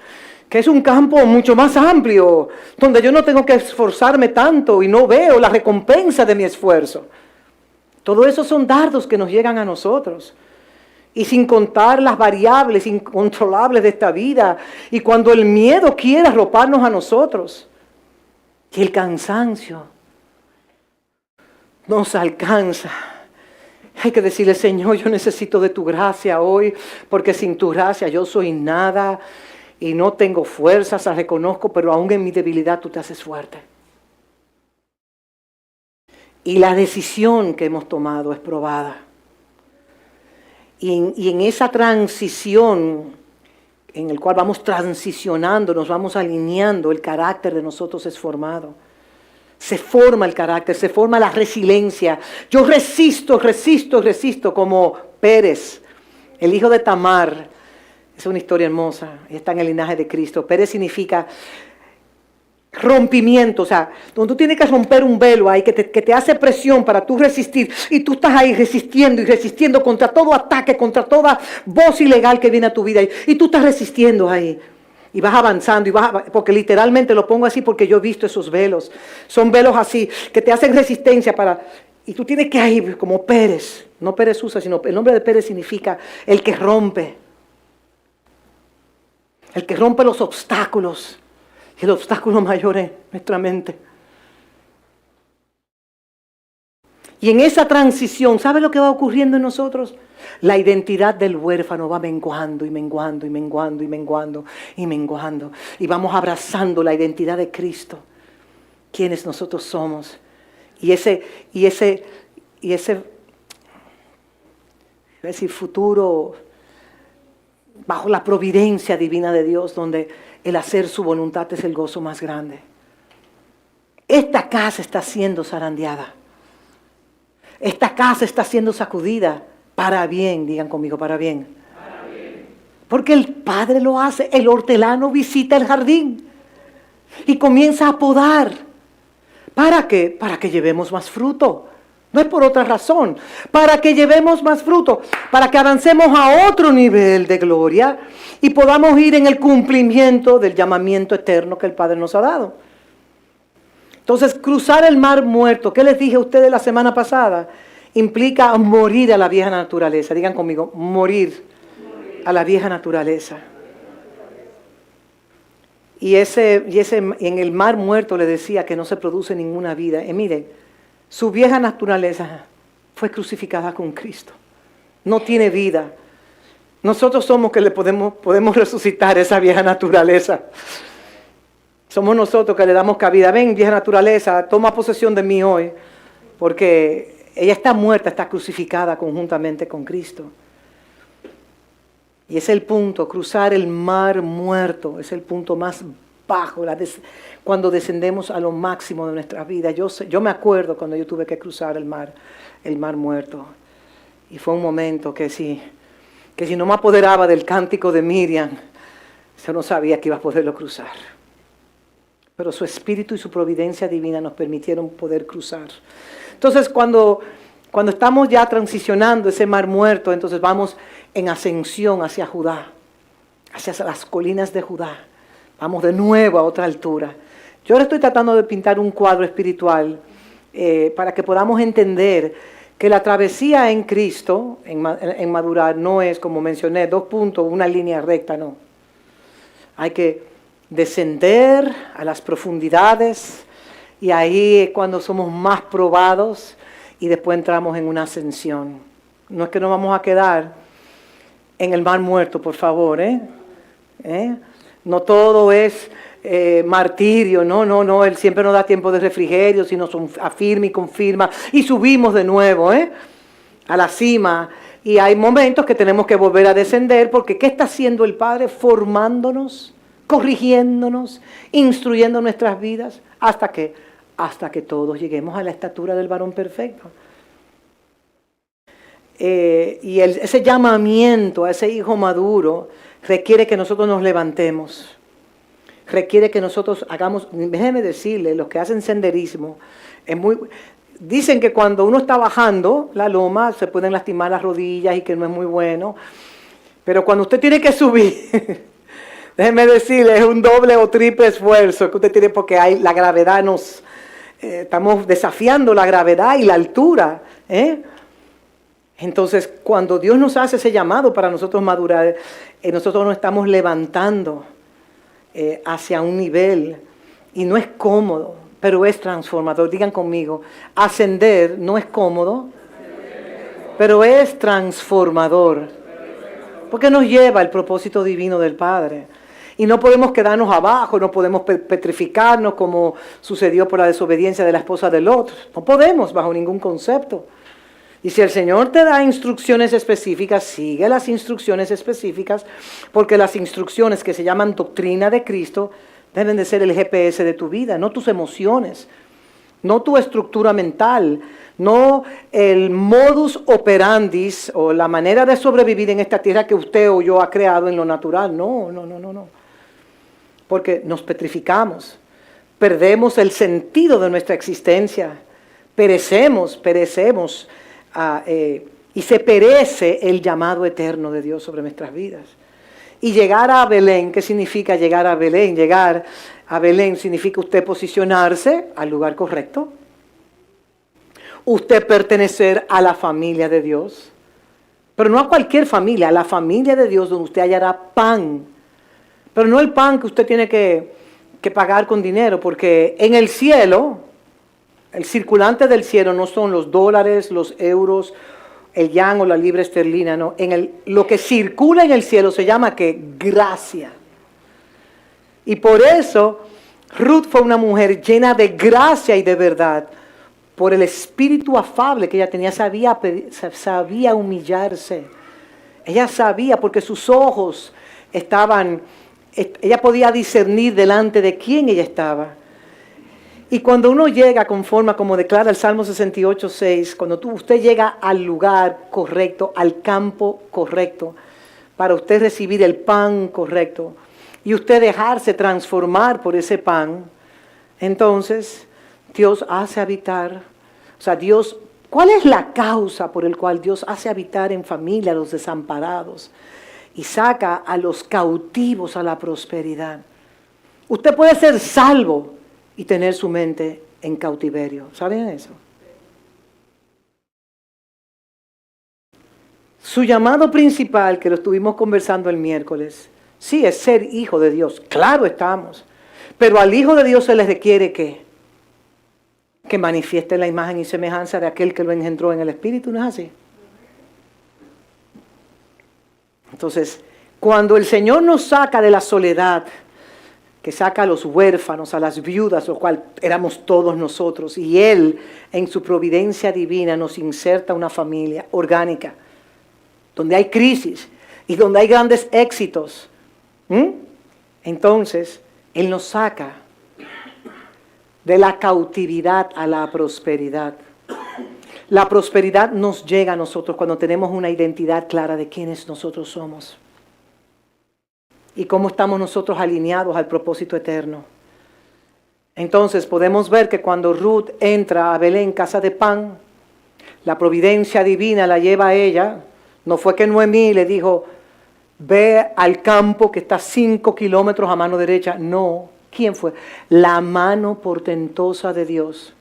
Speaker 1: que es un campo mucho más amplio, donde yo no tengo que esforzarme tanto y no veo la recompensa de mi esfuerzo. Todo eso son dardos que nos llegan a nosotros. Y sin contar las variables incontrolables de esta vida. Y cuando el miedo quiere arroparnos a nosotros. Y el cansancio nos alcanza. Hay que decirle, Señor, yo necesito de tu gracia hoy. Porque sin tu gracia yo soy nada. Y no tengo fuerzas, las reconozco. Pero aún en mi debilidad tú te haces fuerte. Y la decisión que hemos tomado es probada. Y en esa transición, en el cual vamos transicionando, nos vamos alineando, el carácter de nosotros es formado. Se forma el carácter, se forma la resiliencia. Yo resisto como Pérez, el hijo de Tamar. Es una historia hermosa, está en el linaje de Cristo. Pérez significa rompimiento, o sea, donde tú tienes que romper un velo ahí que te hace presión para tú resistir, y tú estás ahí resistiendo y resistiendo contra todo ataque, contra toda voz ilegal que viene a tu vida, y tú estás resistiendo ahí, y vas avanzando, porque literalmente lo pongo así porque yo he visto esos velos, son velos así, que te hacen resistencia y tú tienes que ir como Pérez, no Pérez Usa, sino el nombre de Pérez significa el que rompe los obstáculos. El obstáculo mayor es nuestra mente. Y en esa transición, ¿sabe lo que va ocurriendo en nosotros? La identidad del huérfano va menguando y menguando y menguando y menguando y menguando. Y vamos abrazando la identidad de Cristo. Quienes nosotros somos. Y ese futuro bajo la providencia divina de Dios, donde el hacer su voluntad es el gozo más grande. Esta casa está siendo zarandeada. Esta casa está siendo sacudida para bien, digan conmigo, para bien. Para bien. Porque el Padre lo hace, el hortelano visita el jardín y comienza a podar. ¿Para qué? Para que llevemos más fruto. No es por otra razón. Para que llevemos más fruto. Para que avancemos a otro nivel de gloria y podamos ir en el cumplimiento del llamamiento eterno que el Padre nos ha dado. Entonces, cruzar el mar muerto, ¿qué les dije a ustedes la semana pasada? Implica morir a la vieja naturaleza. Digan conmigo, morir a la vieja naturaleza. Y en el mar muerto le decía que no se produce ninguna vida. Miren, su vieja naturaleza fue crucificada con Cristo. No tiene vida. Nosotros somos que le podemos resucitar esa vieja naturaleza. Somos nosotros que le damos cabida. Ven, vieja naturaleza, toma posesión de mí hoy. Porque ella está muerta, está crucificada conjuntamente con Cristo. Y es el punto, cruzar el mar muerto, es el punto más bajo, cuando descendemos a lo máximo de nuestra vida. Yo me acuerdo cuando yo tuve que cruzar el mar muerto. Y fue un momento que si no me apoderaba del cántico de Miriam, yo no sabía que iba a poderlo cruzar. Pero su espíritu y su providencia divina nos permitieron poder cruzar. Entonces, cuando estamos ya transicionando ese mar muerto, entonces vamos en ascensión hacia Judá, hacia las colinas de Judá. Vamos de nuevo a otra altura. Yo ahora estoy tratando de pintar un cuadro espiritual para que podamos entender que la travesía en Cristo, en madurar, no es, como mencioné, 2 puntos, una línea recta, no. Hay que descender a las profundidades y ahí es cuando somos más probados y después entramos en una ascensión. No es que nos vamos a quedar en el mar muerto, por favor, No todo es martirio, no, Él siempre nos da tiempo de refrigerio, sino afirma y confirma y subimos de nuevo, a la cima. Y hay momentos que tenemos que volver a descender porque ¿qué está haciendo el Padre? Formándonos, corrigiéndonos, instruyendo nuestras vidas, ¿hasta qué? Hasta que todos lleguemos a la estatura del varón perfecto. Y ese llamamiento a ese hijo maduro requiere que nosotros nos levantemos, requiere que nosotros hagamos, déjenme decirles, los que hacen senderismo, dicen que cuando uno está bajando la loma se pueden lastimar las rodillas y que no es muy bueno, pero cuando usted tiene que subir, déjenme decirles, es un doble o triple esfuerzo que usted tiene porque la gravedad estamos desafiando la gravedad y la altura, Entonces, cuando Dios nos hace ese llamado para nosotros madurar, nosotros nos estamos levantando hacia un nivel y no es cómodo, pero es transformador. Digan conmigo, ascender no es cómodo, pero es transformador, porque nos lleva al propósito divino del Padre. Y no podemos quedarnos abajo, no podemos petrificarnos como sucedió por la desobediencia de la esposa de Lot. No podemos bajo ningún concepto. Y si el Señor te da instrucciones específicas, sigue las instrucciones específicas, porque las instrucciones que se llaman doctrina de Cristo deben de ser el GPS de tu vida, no tus emociones, no tu estructura mental, no el modus operandi o la manera de sobrevivir en esta tierra que usted o yo ha creado en lo natural. No. Porque nos petrificamos, perdemos el sentido de nuestra existencia, perecemos, y se perece el llamado eterno de Dios sobre nuestras vidas. Y llegar a Belén, ¿qué significa llegar a Belén? Llegar a Belén significa usted posicionarse al lugar correcto, usted pertenecer a la familia de Dios, pero no a cualquier familia, a la familia de Dios donde usted hallará pan, pero no el pan que usted tiene que pagar con dinero, porque en el cielo, el circulante del cielo no son los dólares, los euros, el yan o la libra esterlina, no. Lo que circula en el cielo se llama que gracia. Y por eso Ruth fue una mujer llena de gracia y de verdad, por el espíritu afable que ella tenía, sabía humillarse. Ella sabía porque sus ojos ella podía discernir delante de quién ella estaba. Y cuando uno llega conforme, como declara el Salmo 68:6, cuando usted llega al lugar correcto, al campo correcto, para usted recibir el pan correcto, y usted dejarse transformar por ese pan, entonces Dios hace habitar, ¿cuál es la causa por la cual Dios hace habitar en familia a los desamparados y saca a los cautivos a la prosperidad? Usted puede ser salvo y tener su mente en cautiverio. ¿Saben eso? Su llamado principal, que lo estuvimos conversando el miércoles, sí, es ser hijo de Dios. Claro estamos. Pero al hijo de Dios se le requiere que manifieste la imagen y semejanza de aquel que lo engendró en el Espíritu, ¿no es así? Entonces, cuando el Señor nos saca de la soledad, que saca a los huérfanos, a las viudas, lo cual éramos todos nosotros, y Él, en su providencia divina, nos inserta una familia orgánica, donde hay crisis y donde hay grandes éxitos. Entonces, Él nos saca de la cautividad a la prosperidad. La prosperidad nos llega a nosotros cuando tenemos una identidad clara de quiénes nosotros somos y cómo estamos nosotros alineados al propósito eterno. Entonces podemos ver que cuando Ruth entra a Belén, casa de pan, la providencia divina la lleva a ella. No fue que Noemí le dijo, ve al campo que está 5 kilómetros a mano derecha. No. ¿Quién fue? La mano portentosa de Dios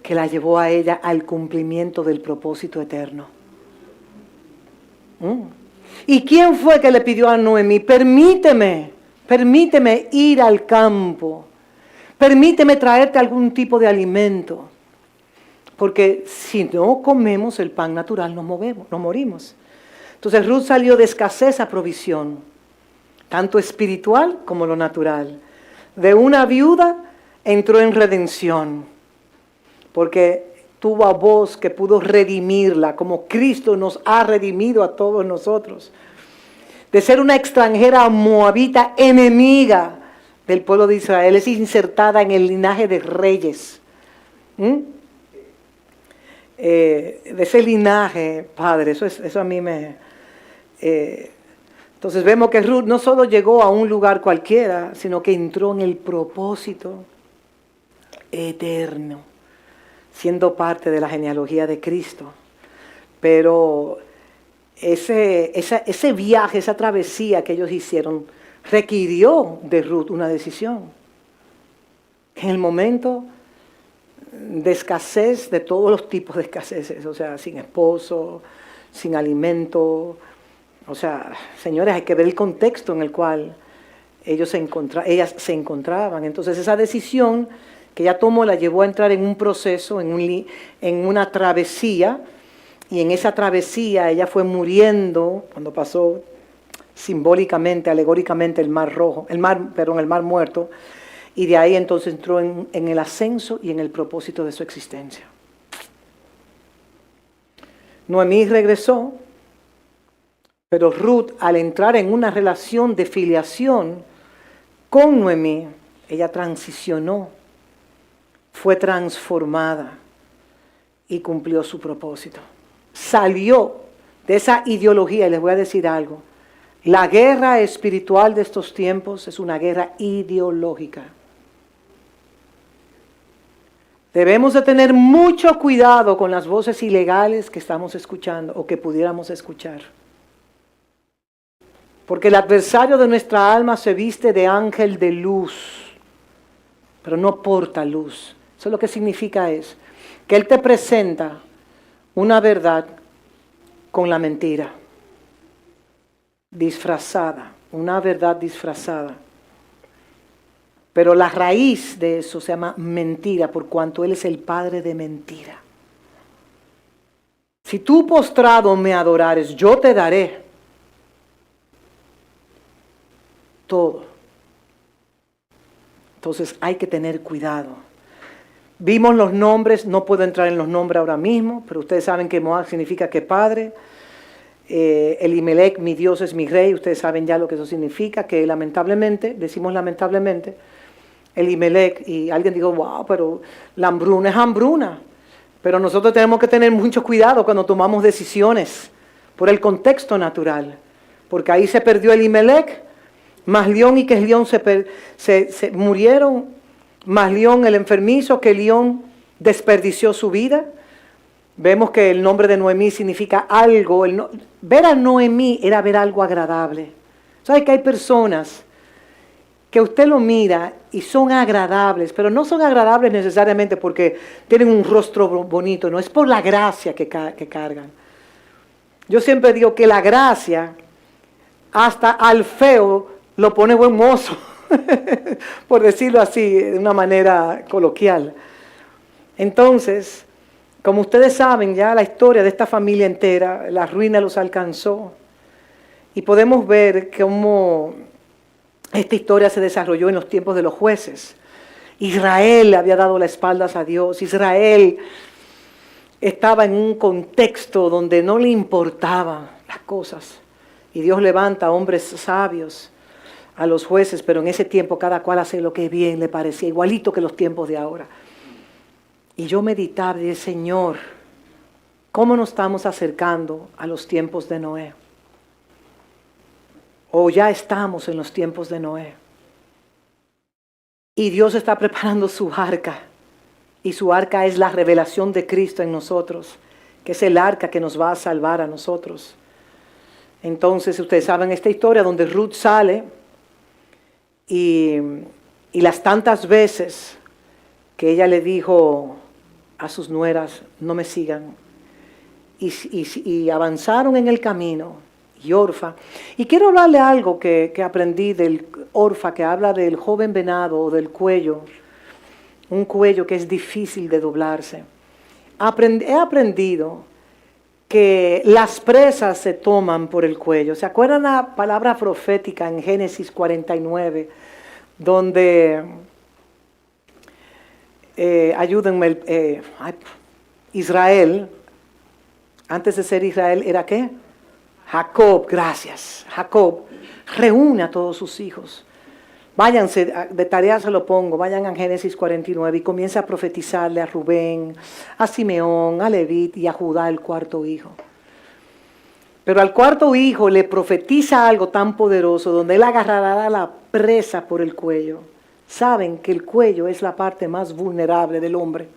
Speaker 1: que la llevó a ella al cumplimiento del propósito eterno. ¿Y quién fue que le pidió a Noemí? Permíteme ir al campo. Permíteme traerte algún tipo de alimento. Porque si no comemos el pan natural, nos morimos. Entonces Ruth salió de escasez a provisión, tanto espiritual como lo natural. De una viuda entró en redención, porque tuvo a voz que pudo redimirla, como Cristo nos ha redimido a todos nosotros. De ser una extranjera moabita, enemiga del pueblo de Israel, es insertada en el linaje de reyes. De ese linaje, Padre, eso a mí me... Entonces vemos que Ruth no solo llegó a un lugar cualquiera, sino que entró en el propósito eterno, siendo parte de la genealogía de Cristo. Pero ese viaje, esa travesía que ellos hicieron, requirió de Ruth una decisión. En el momento de escasez, de todos los tipos de escaseces, o sea, sin esposo, sin alimento, o sea, señores, hay que ver el contexto en el cual ellas se encontraban. Entonces esa decisión que ella tomó la llevó a entrar en un proceso, en una travesía, y en esa travesía ella fue muriendo cuando pasó simbólicamente, alegóricamente el mar Muerto, y de ahí entonces entró en el ascenso y en el propósito de su existencia. Noemí regresó, pero Ruth, al entrar en una relación de filiación con Noemí, ella transicionó, fue transformada y cumplió su propósito. Salió de esa ideología, y les voy a decir algo. La guerra espiritual de estos tiempos es una guerra ideológica. Debemos de tener mucho cuidado con las voces ilegales que estamos escuchando o que pudiéramos escuchar. Porque el adversario de nuestra alma se viste de ángel de luz, pero no porta luz. Eso lo que significa es que él te presenta una verdad con la mentira, disfrazada, una verdad disfrazada. Pero la raíz de eso se llama mentira, por cuanto él es el padre de mentira. Si tú postrado me adorares, yo te daré todo. Entonces hay que tener cuidado. Vimos los nombres, no puedo entrar en los nombres ahora mismo, pero ustedes saben que Moab significa que padre. Elimelech, mi Dios es mi rey, ustedes saben ya lo que eso significa, que lamentablemente, decimos lamentablemente, Elimelech, y alguien dijo, wow, pero la hambruna es hambruna. Pero nosotros tenemos que tener mucho cuidado cuando tomamos decisiones por el contexto natural, porque ahí se perdió Elimelech, Maslión y Quelión se murieron, Maslión el enfermizo, Quelión desperdició su vida. Vemos que el nombre de Noemí significa algo. Ver a Noemí era ver algo agradable. ¿Sabe que hay personas que usted lo mira y son agradables, pero no son agradables necesariamente porque tienen un rostro bonito, no, es por la gracia que cargan. Yo siempre digo que la gracia hasta al feo lo pone buen mozo, por decirlo así, de una manera coloquial. Entonces, como ustedes saben ya la historia de esta familia entera, la ruina los alcanzó. Y podemos ver cómo esta historia se desarrolló en los tiempos de los jueces. Israel había dado las espaldas a Dios. Israel estaba en un contexto donde no le importaban las cosas. Y Dios levanta a hombres sabios, a los jueces, pero en ese tiempo cada cual hace lo que bien le parecía, igualito que los tiempos de ahora. Y yo meditaba y dije, Señor, ¿cómo nos estamos acercando a los tiempos de Noé? O ya estamos en los tiempos de Noé. Y Dios está preparando su arca. Y su arca es la revelación de Cristo en nosotros, que es el arca que nos va a salvar a nosotros. Entonces, ustedes saben esta historia donde Ruth sale y las tantas veces que ella le dijo a sus nueras, no me sigan. Y avanzaron en el camino. Y Orfa. Y quiero hablarle algo que aprendí del Orfa, que habla del joven venado o del cuello. Un cuello que es difícil de doblarse. He aprendido que las presas se toman por el cuello. ¿Se acuerdan la palabra profética en Génesis 49? Donde, ayúdenme, Israel, antes de ser Israel, ¿era qué? Jacob, gracias. Jacob reúne a todos sus hijos. Váyanse, de tarea se lo pongo, vayan a Génesis 49 y comienza a profetizarle a Rubén, a Simeón, a Leví y a Judá, el cuarto hijo. Pero al cuarto hijo le profetiza algo tan poderoso, donde él agarrará a la presa por el cuello. Saben que el cuello es la parte más vulnerable del hombre.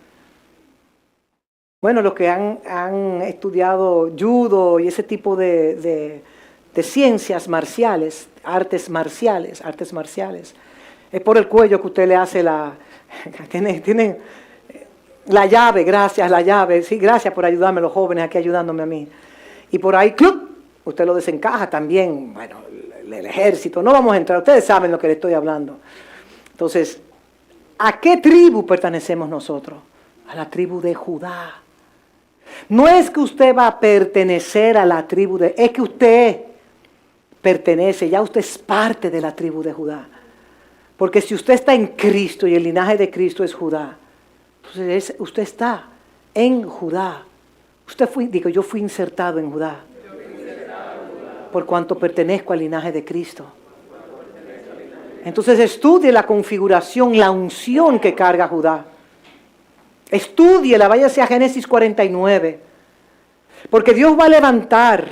Speaker 1: Bueno, los que han estudiado judo y ese tipo de ciencias marciales, artes marciales, es por el cuello que usted le hace tienen la llave, gracias, la llave, sí, gracias por ayudarme los jóvenes aquí ayudándome a mí. Y por ahí, ¡clup!, usted lo desencaja también, bueno, el ejército, no vamos a entrar, ustedes saben lo que le estoy hablando. Entonces, ¿a qué tribu pertenecemos nosotros? A la tribu de Judá. No es que usted va a pertenecer a la tribu es que usted pertenece, ya usted es parte de la tribu de Judá. Porque si usted está en Cristo y el linaje de Cristo es Judá, entonces usted está en Judá. Yo fui insertado en Judá, por cuanto pertenezco al linaje de Cristo. Entonces estudie la configuración, la unción que carga Judá. Estúdiela, váyase a Génesis 49. Porque Dios va a levantar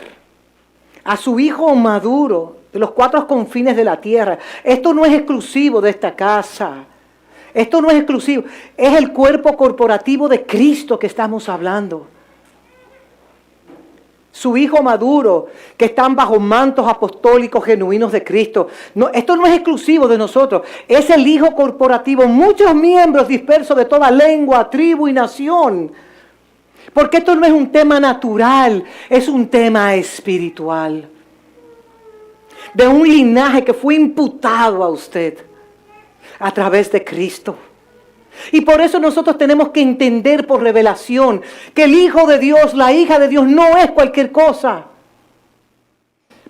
Speaker 1: a su hijo maduro de los cuatro confines de la tierra. Esto no es exclusivo de esta casa. Esto no es exclusivo. Es el cuerpo corporativo de Cristo que estamos hablando. Su hijo maduro, que están bajo mantos apostólicos genuinos de Cristo. No, esto no es exclusivo de nosotros. Es el hijo corporativo. Muchos miembros dispersos de toda lengua, tribu y nación. Porque esto no es un tema natural, es un tema espiritual. De un linaje que fue imputado a usted a través de Cristo. Y por eso nosotros tenemos que entender por revelación que el Hijo de Dios, la hija de Dios, no es cualquier cosa.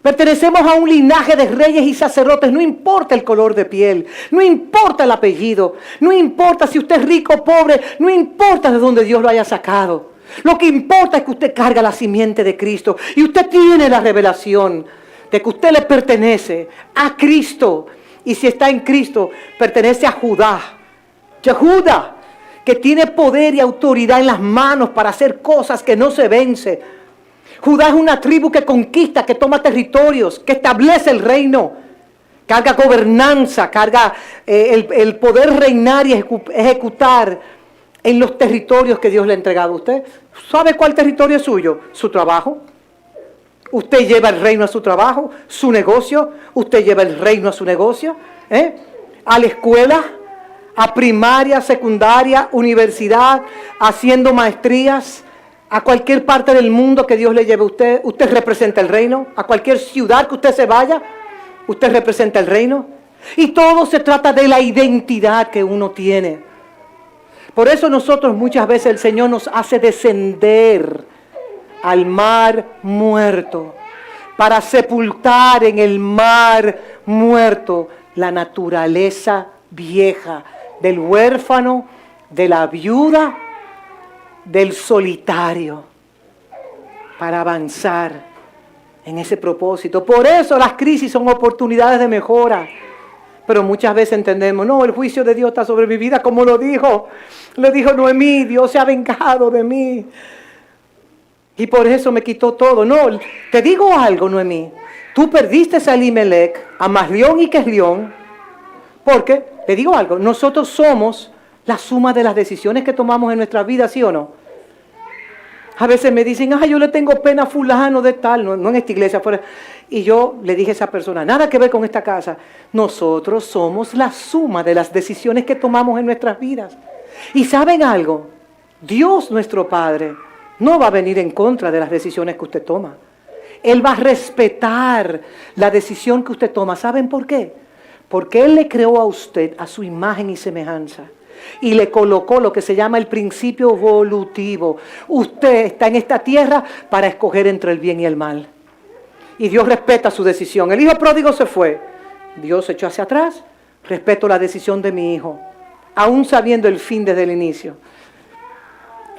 Speaker 1: Pertenecemos a un linaje de reyes y sacerdotes, no importa el color de piel, no importa el apellido, no importa si usted es rico o pobre, no importa de dónde Dios lo haya sacado. Lo que importa es que usted carga la simiente de Cristo y usted tiene la revelación de que usted le pertenece a Cristo. Y si está en Cristo, pertenece a Judá. Yehuda, que tiene poder y autoridad en las manos para hacer cosas que no se vence. Judá es una tribu que conquista, que toma territorios, que establece el reino. Carga gobernanza, carga el poder reinar y ejecutar en los territorios que Dios le ha entregado a usted. ¿Sabe cuál territorio es suyo? Su trabajo. Usted lleva el reino a su trabajo, su negocio. Usted lleva el reino a su negocio. A la escuela, a primaria, secundaria, universidad, haciendo maestrías. A cualquier parte del mundo que Dios le lleve a usted, usted representa el reino. A cualquier ciudad que usted se vaya, usted representa el reino. Y todo se trata de la identidad que uno tiene. Por eso nosotros muchas veces el Señor nos hace descender al mar muerto, para sepultar en el mar muerto la naturaleza vieja del huérfano, de la viuda, del solitario, para avanzar en ese propósito. Por eso las crisis son oportunidades de mejora. Pero muchas veces entendemos, no, el juicio de Dios está sobre mi vida, como lo dijo Noemí, Dios se ha vengado de mí. Y por eso me quitó todo. No, te digo algo, Noemí. Tú perdiste a Elimelech, a Mahlión y Quehlión, porque, te digo algo, nosotros somos la suma de las decisiones que tomamos en nuestra vida, ¿sí o no? A veces me dicen, yo le tengo pena a fulano de tal, no en esta iglesia, afuera. Y yo le dije a esa persona, nada que ver con esta casa. Nosotros somos la suma de las decisiones que tomamos en nuestras vidas. Y ¿saben algo? Dios, nuestro Padre, no va a venir en contra de las decisiones que usted toma. Él va a respetar la decisión que usted toma. ¿Saben por qué? Porque Él le creó a usted a su imagen y semejanza. Y le colocó lo que se llama el principio evolutivo. Usted está en esta tierra para escoger entre el bien y el mal. Y Dios respeta su decisión. El hijo pródigo se fue. Dios se echó hacia atrás. Respeto la decisión de mi hijo, aún sabiendo el fin desde el inicio.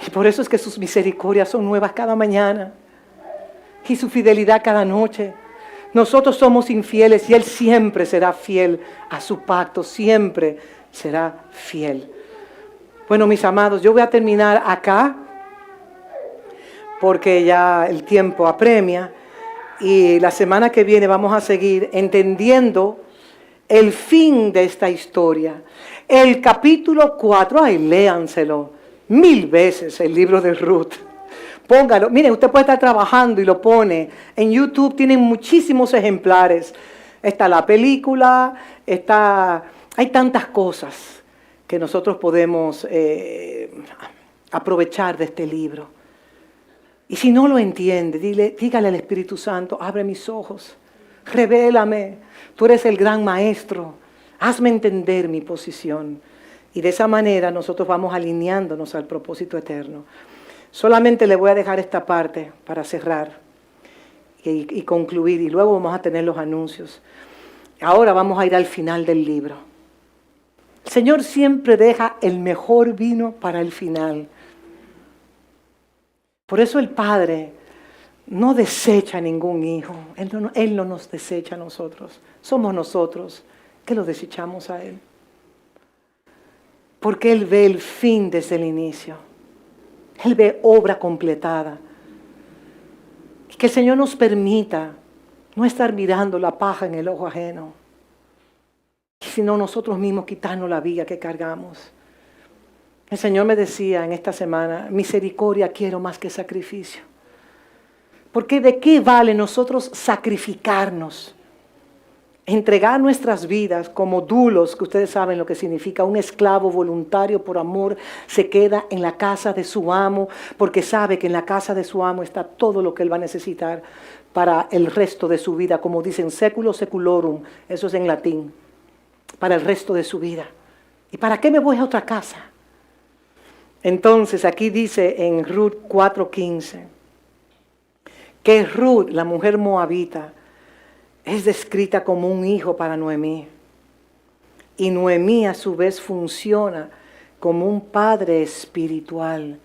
Speaker 1: Y por eso es que sus misericordias son nuevas cada mañana. Y su fidelidad cada noche. Nosotros somos infieles y Él siempre será fiel a su pacto. Siempre será fiel. Bueno, mis amados, yo voy a terminar acá porque ya el tiempo apremia y la semana que viene vamos a seguir entendiendo el fin de esta historia. El capítulo 4, léanselo 1000 veces el libro de Ruth. Póngalo, mire, usted puede estar trabajando y lo pone. En YouTube tienen muchísimos ejemplares. Está la película, hay tantas cosas que nosotros podemos aprovechar de este libro. Y si no lo entiende, dígale al Espíritu Santo, abre mis ojos, revélame, tú eres el gran maestro, hazme entender mi posición. Y de esa manera nosotros vamos alineándonos al propósito eterno. Solamente le voy a dejar esta parte para cerrar y concluir, y luego vamos a tener los anuncios. Ahora vamos a ir al final del libro. El Señor siempre deja el mejor vino para el final. Por eso el Padre no desecha a ningún hijo. Él no nos desecha a nosotros. Somos nosotros que lo desechamos a Él. Porque Él ve el fin desde el inicio. Él ve obra completada. Y que el Señor nos permita no estar mirando la paja en el ojo ajeno, sino nosotros mismos quitarnos la viga que cargamos. El Señor me decía en esta semana, misericordia quiero más que sacrificio. Porque ¿de qué vale nosotros sacrificarnos? Entregar nuestras vidas como dulos, que ustedes saben lo que significa, un esclavo voluntario por amor se queda en la casa de su amo, porque sabe que en la casa de su amo está todo lo que él va a necesitar para el resto de su vida, como dicen, seculo seculorum, eso es en latín, para el resto de su vida. ¿Y para qué me voy a otra casa? Entonces aquí dice en Ruth 4:15, que Ruth, la mujer moabita, es descrita como un hijo para Noemí. Y Noemí a su vez funciona como un padre espiritual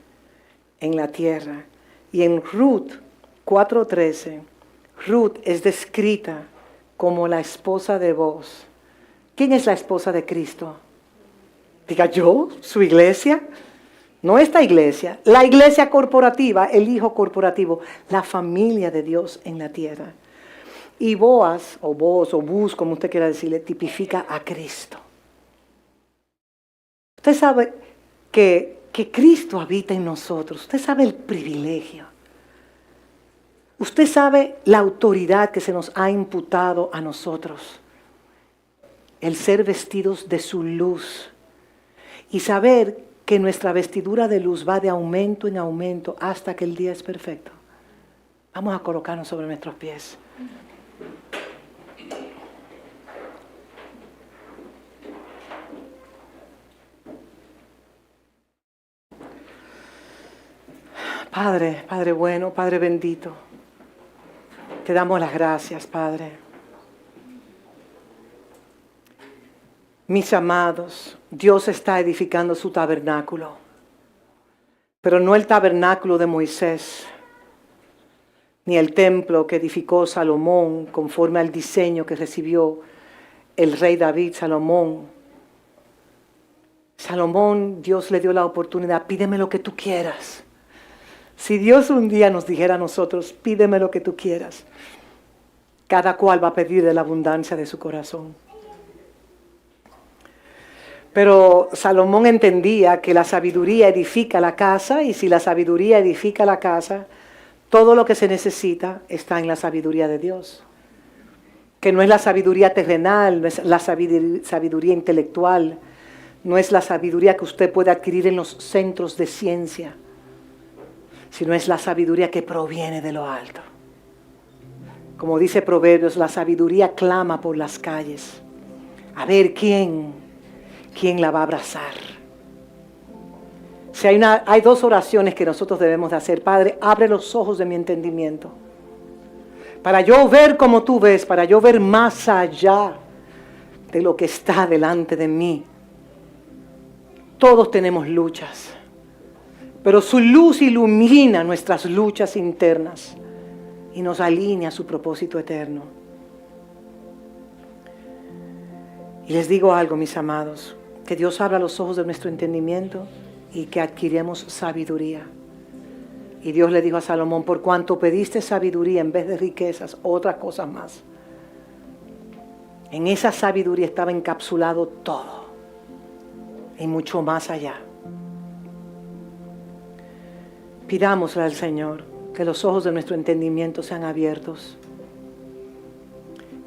Speaker 1: en la tierra. Y en Ruth 4:13, Ruth es descrita como la esposa de Booz. ¿Quién es la esposa de Cristo? Diga yo, su iglesia. No esta iglesia, la iglesia corporativa, el hijo corporativo, la familia de Dios en la tierra. Y Boaz, o Boaz, o Buz, como usted quiera decirle, tipifica a Cristo. Usted sabe que Cristo habita en nosotros. Usted sabe el privilegio. Usted sabe la autoridad que se nos ha imputado a nosotros. El ser vestidos de su luz. Y saber que nuestra vestidura de luz va de aumento en aumento hasta que el día es perfecto. Vamos a colocarnos sobre nuestros pies. Padre, Padre bueno, Padre bendito, te damos las gracias, Padre. Mis amados, Dios está edificando su tabernáculo, pero no el tabernáculo de Moisés, ni el templo que edificó Salomón conforme al diseño que recibió el rey David, Salomón. Salomón, Dios le dio la oportunidad, pídeme lo que tú quieras. Si Dios un día nos dijera a nosotros, pídeme lo que tú quieras, cada cual va a pedir de la abundancia de su corazón. Pero Salomón entendía que la sabiduría edifica la casa, y si la sabiduría edifica la casa, todo lo que se necesita está en la sabiduría de Dios. Que no es la sabiduría terrenal, no es la sabiduría intelectual, no es la sabiduría que usted puede adquirir en los centros de ciencia, sino es la sabiduría que proviene de lo alto. Como dice Proverbios, la sabiduría clama por las calles. A ver quién la va a abrazar. Si hay dos oraciones que nosotros debemos de hacer. Padre, abre los ojos de mi entendimiento, para yo ver como tú ves, para yo ver más allá de lo que está delante de mí. Todos tenemos luchas, pero su luz ilumina nuestras luchas internas y nos alinea a su propósito eterno. Y les digo algo, mis amados, que Dios abra los ojos de nuestro entendimiento y que adquiramos sabiduría. Y Dios le dijo a Salomón, por cuanto pediste sabiduría en vez de riquezas, otras cosas más. En esa sabiduría estaba encapsulado todo y mucho más allá. Pidámosle al Señor que los ojos de nuestro entendimiento sean abiertos,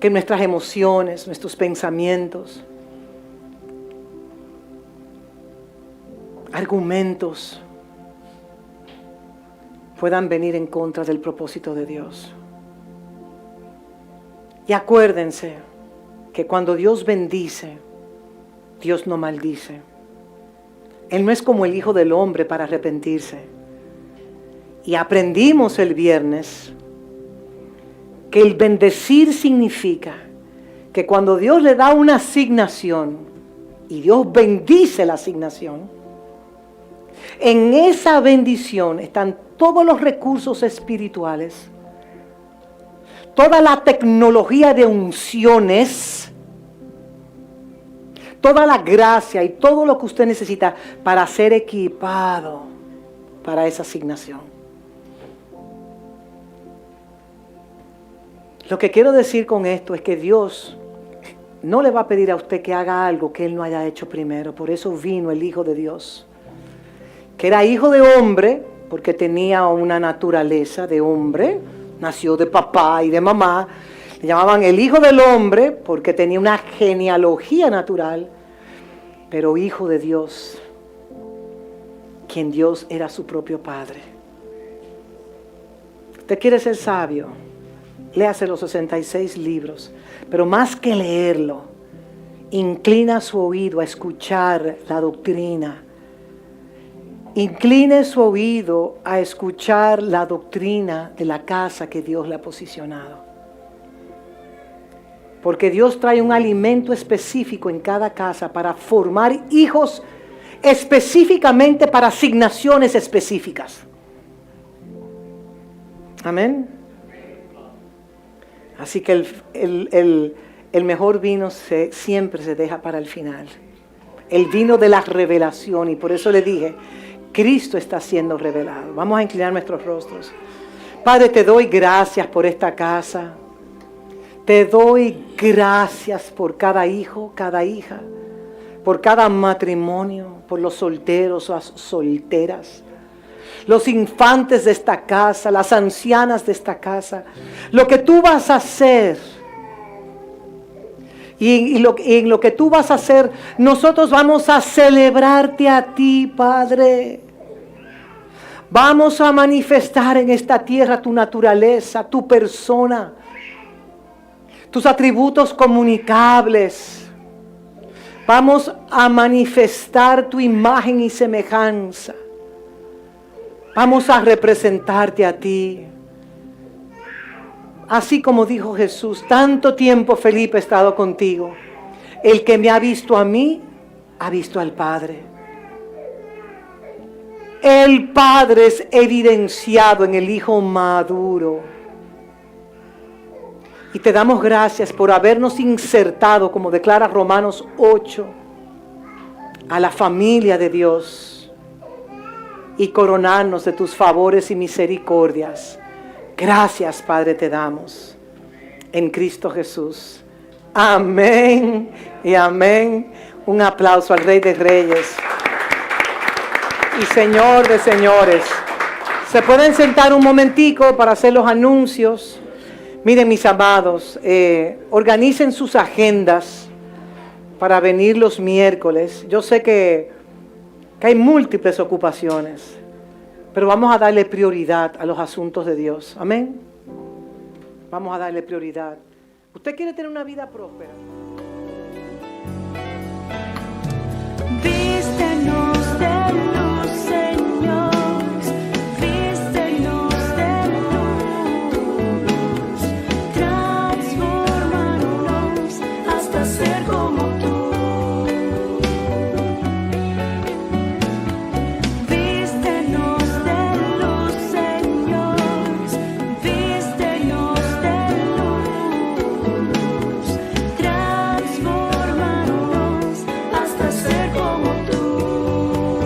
Speaker 1: que nuestras emociones, nuestros pensamientos, argumentos puedan venir en contra del propósito de Dios. Y acuérdense que cuando Dios bendice, Dios no maldice. Él no es como el Hijo del Hombre para arrepentirse. Y aprendimos el viernes que el bendecir significa que cuando Dios le da una asignación y Dios bendice la asignación, En esa bendición están todos los recursos espirituales, toda la tecnología de unciones, toda la gracia y todo lo que usted necesita para ser equipado para esa asignación. Lo que quiero decir con esto es que Dios no le va a pedir a usted que haga algo que Él no haya hecho primero. Por eso vino el Hijo de Dios, que era hijo de hombre, porque tenía una naturaleza de hombre, nació de papá y de mamá. Le llamaban el Hijo del Hombre porque tenía una genealogía natural, pero Hijo de Dios, quien Dios era su propio Padre. Usted quiere ser sabio, léase los 66 libros, pero más que leerlo, inclina su oído a escuchar la doctrina. Incline su oído a escuchar la doctrina de la casa que Dios le ha posicionado. Porque Dios trae un alimento específico en cada casa para formar hijos específicamente para asignaciones específicas. Amén. Así que el mejor vino siempre se deja para el final. El vino de la revelación, y por eso le dije, Cristo está siendo revelado. Vamos a inclinar nuestros rostros. Padre, te doy gracias por esta casa. Te doy gracias por cada hijo, cada hija, por cada matrimonio, por los solteros, las solteras, los infantes de esta casa, las ancianas de esta casa. Lo que tú vas a hacer, y en lo que tú vas a hacer, nosotros vamos a celebrarte a ti, Padre. Vamos a manifestar en esta tierra tu naturaleza, tu persona, tus atributos comunicables. Vamos a manifestar tu imagen y semejanza. Vamos a representarte a ti. Así como dijo Jesús, tanto tiempo, Felipe, he estado contigo. El que me ha visto a mí, ha visto al Padre. El Padre es evidenciado en el Hijo maduro. Y te damos gracias por habernos insertado, como declara Romanos 8, a la familia de Dios y coronarnos de tus favores y misericordias. Gracias, Padre, te damos en Cristo Jesús. Amén y amén. Un aplauso al Rey de Reyes y Señor de señores. Se pueden sentar un momentico para hacer los anuncios. Miren, mis amados, organicen sus agendas para venir los miércoles. Yo sé que hay múltiples ocupaciones, pero vamos a darle prioridad a los asuntos de Dios. Amén. Vamos a darle prioridad. ¿Usted quiere tener una vida próspera?
Speaker 2: Vístenos de luz, Señor. Vístenos de luz. Transfórmanos hasta ser como tú. Vístenos de luz, Señor. Vístenos de luz. Transfórmanos hasta ser como tú.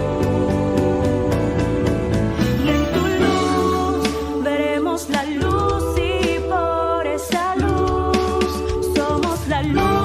Speaker 2: Y en tu luz veremos la luz, y por esa luz somos la luz.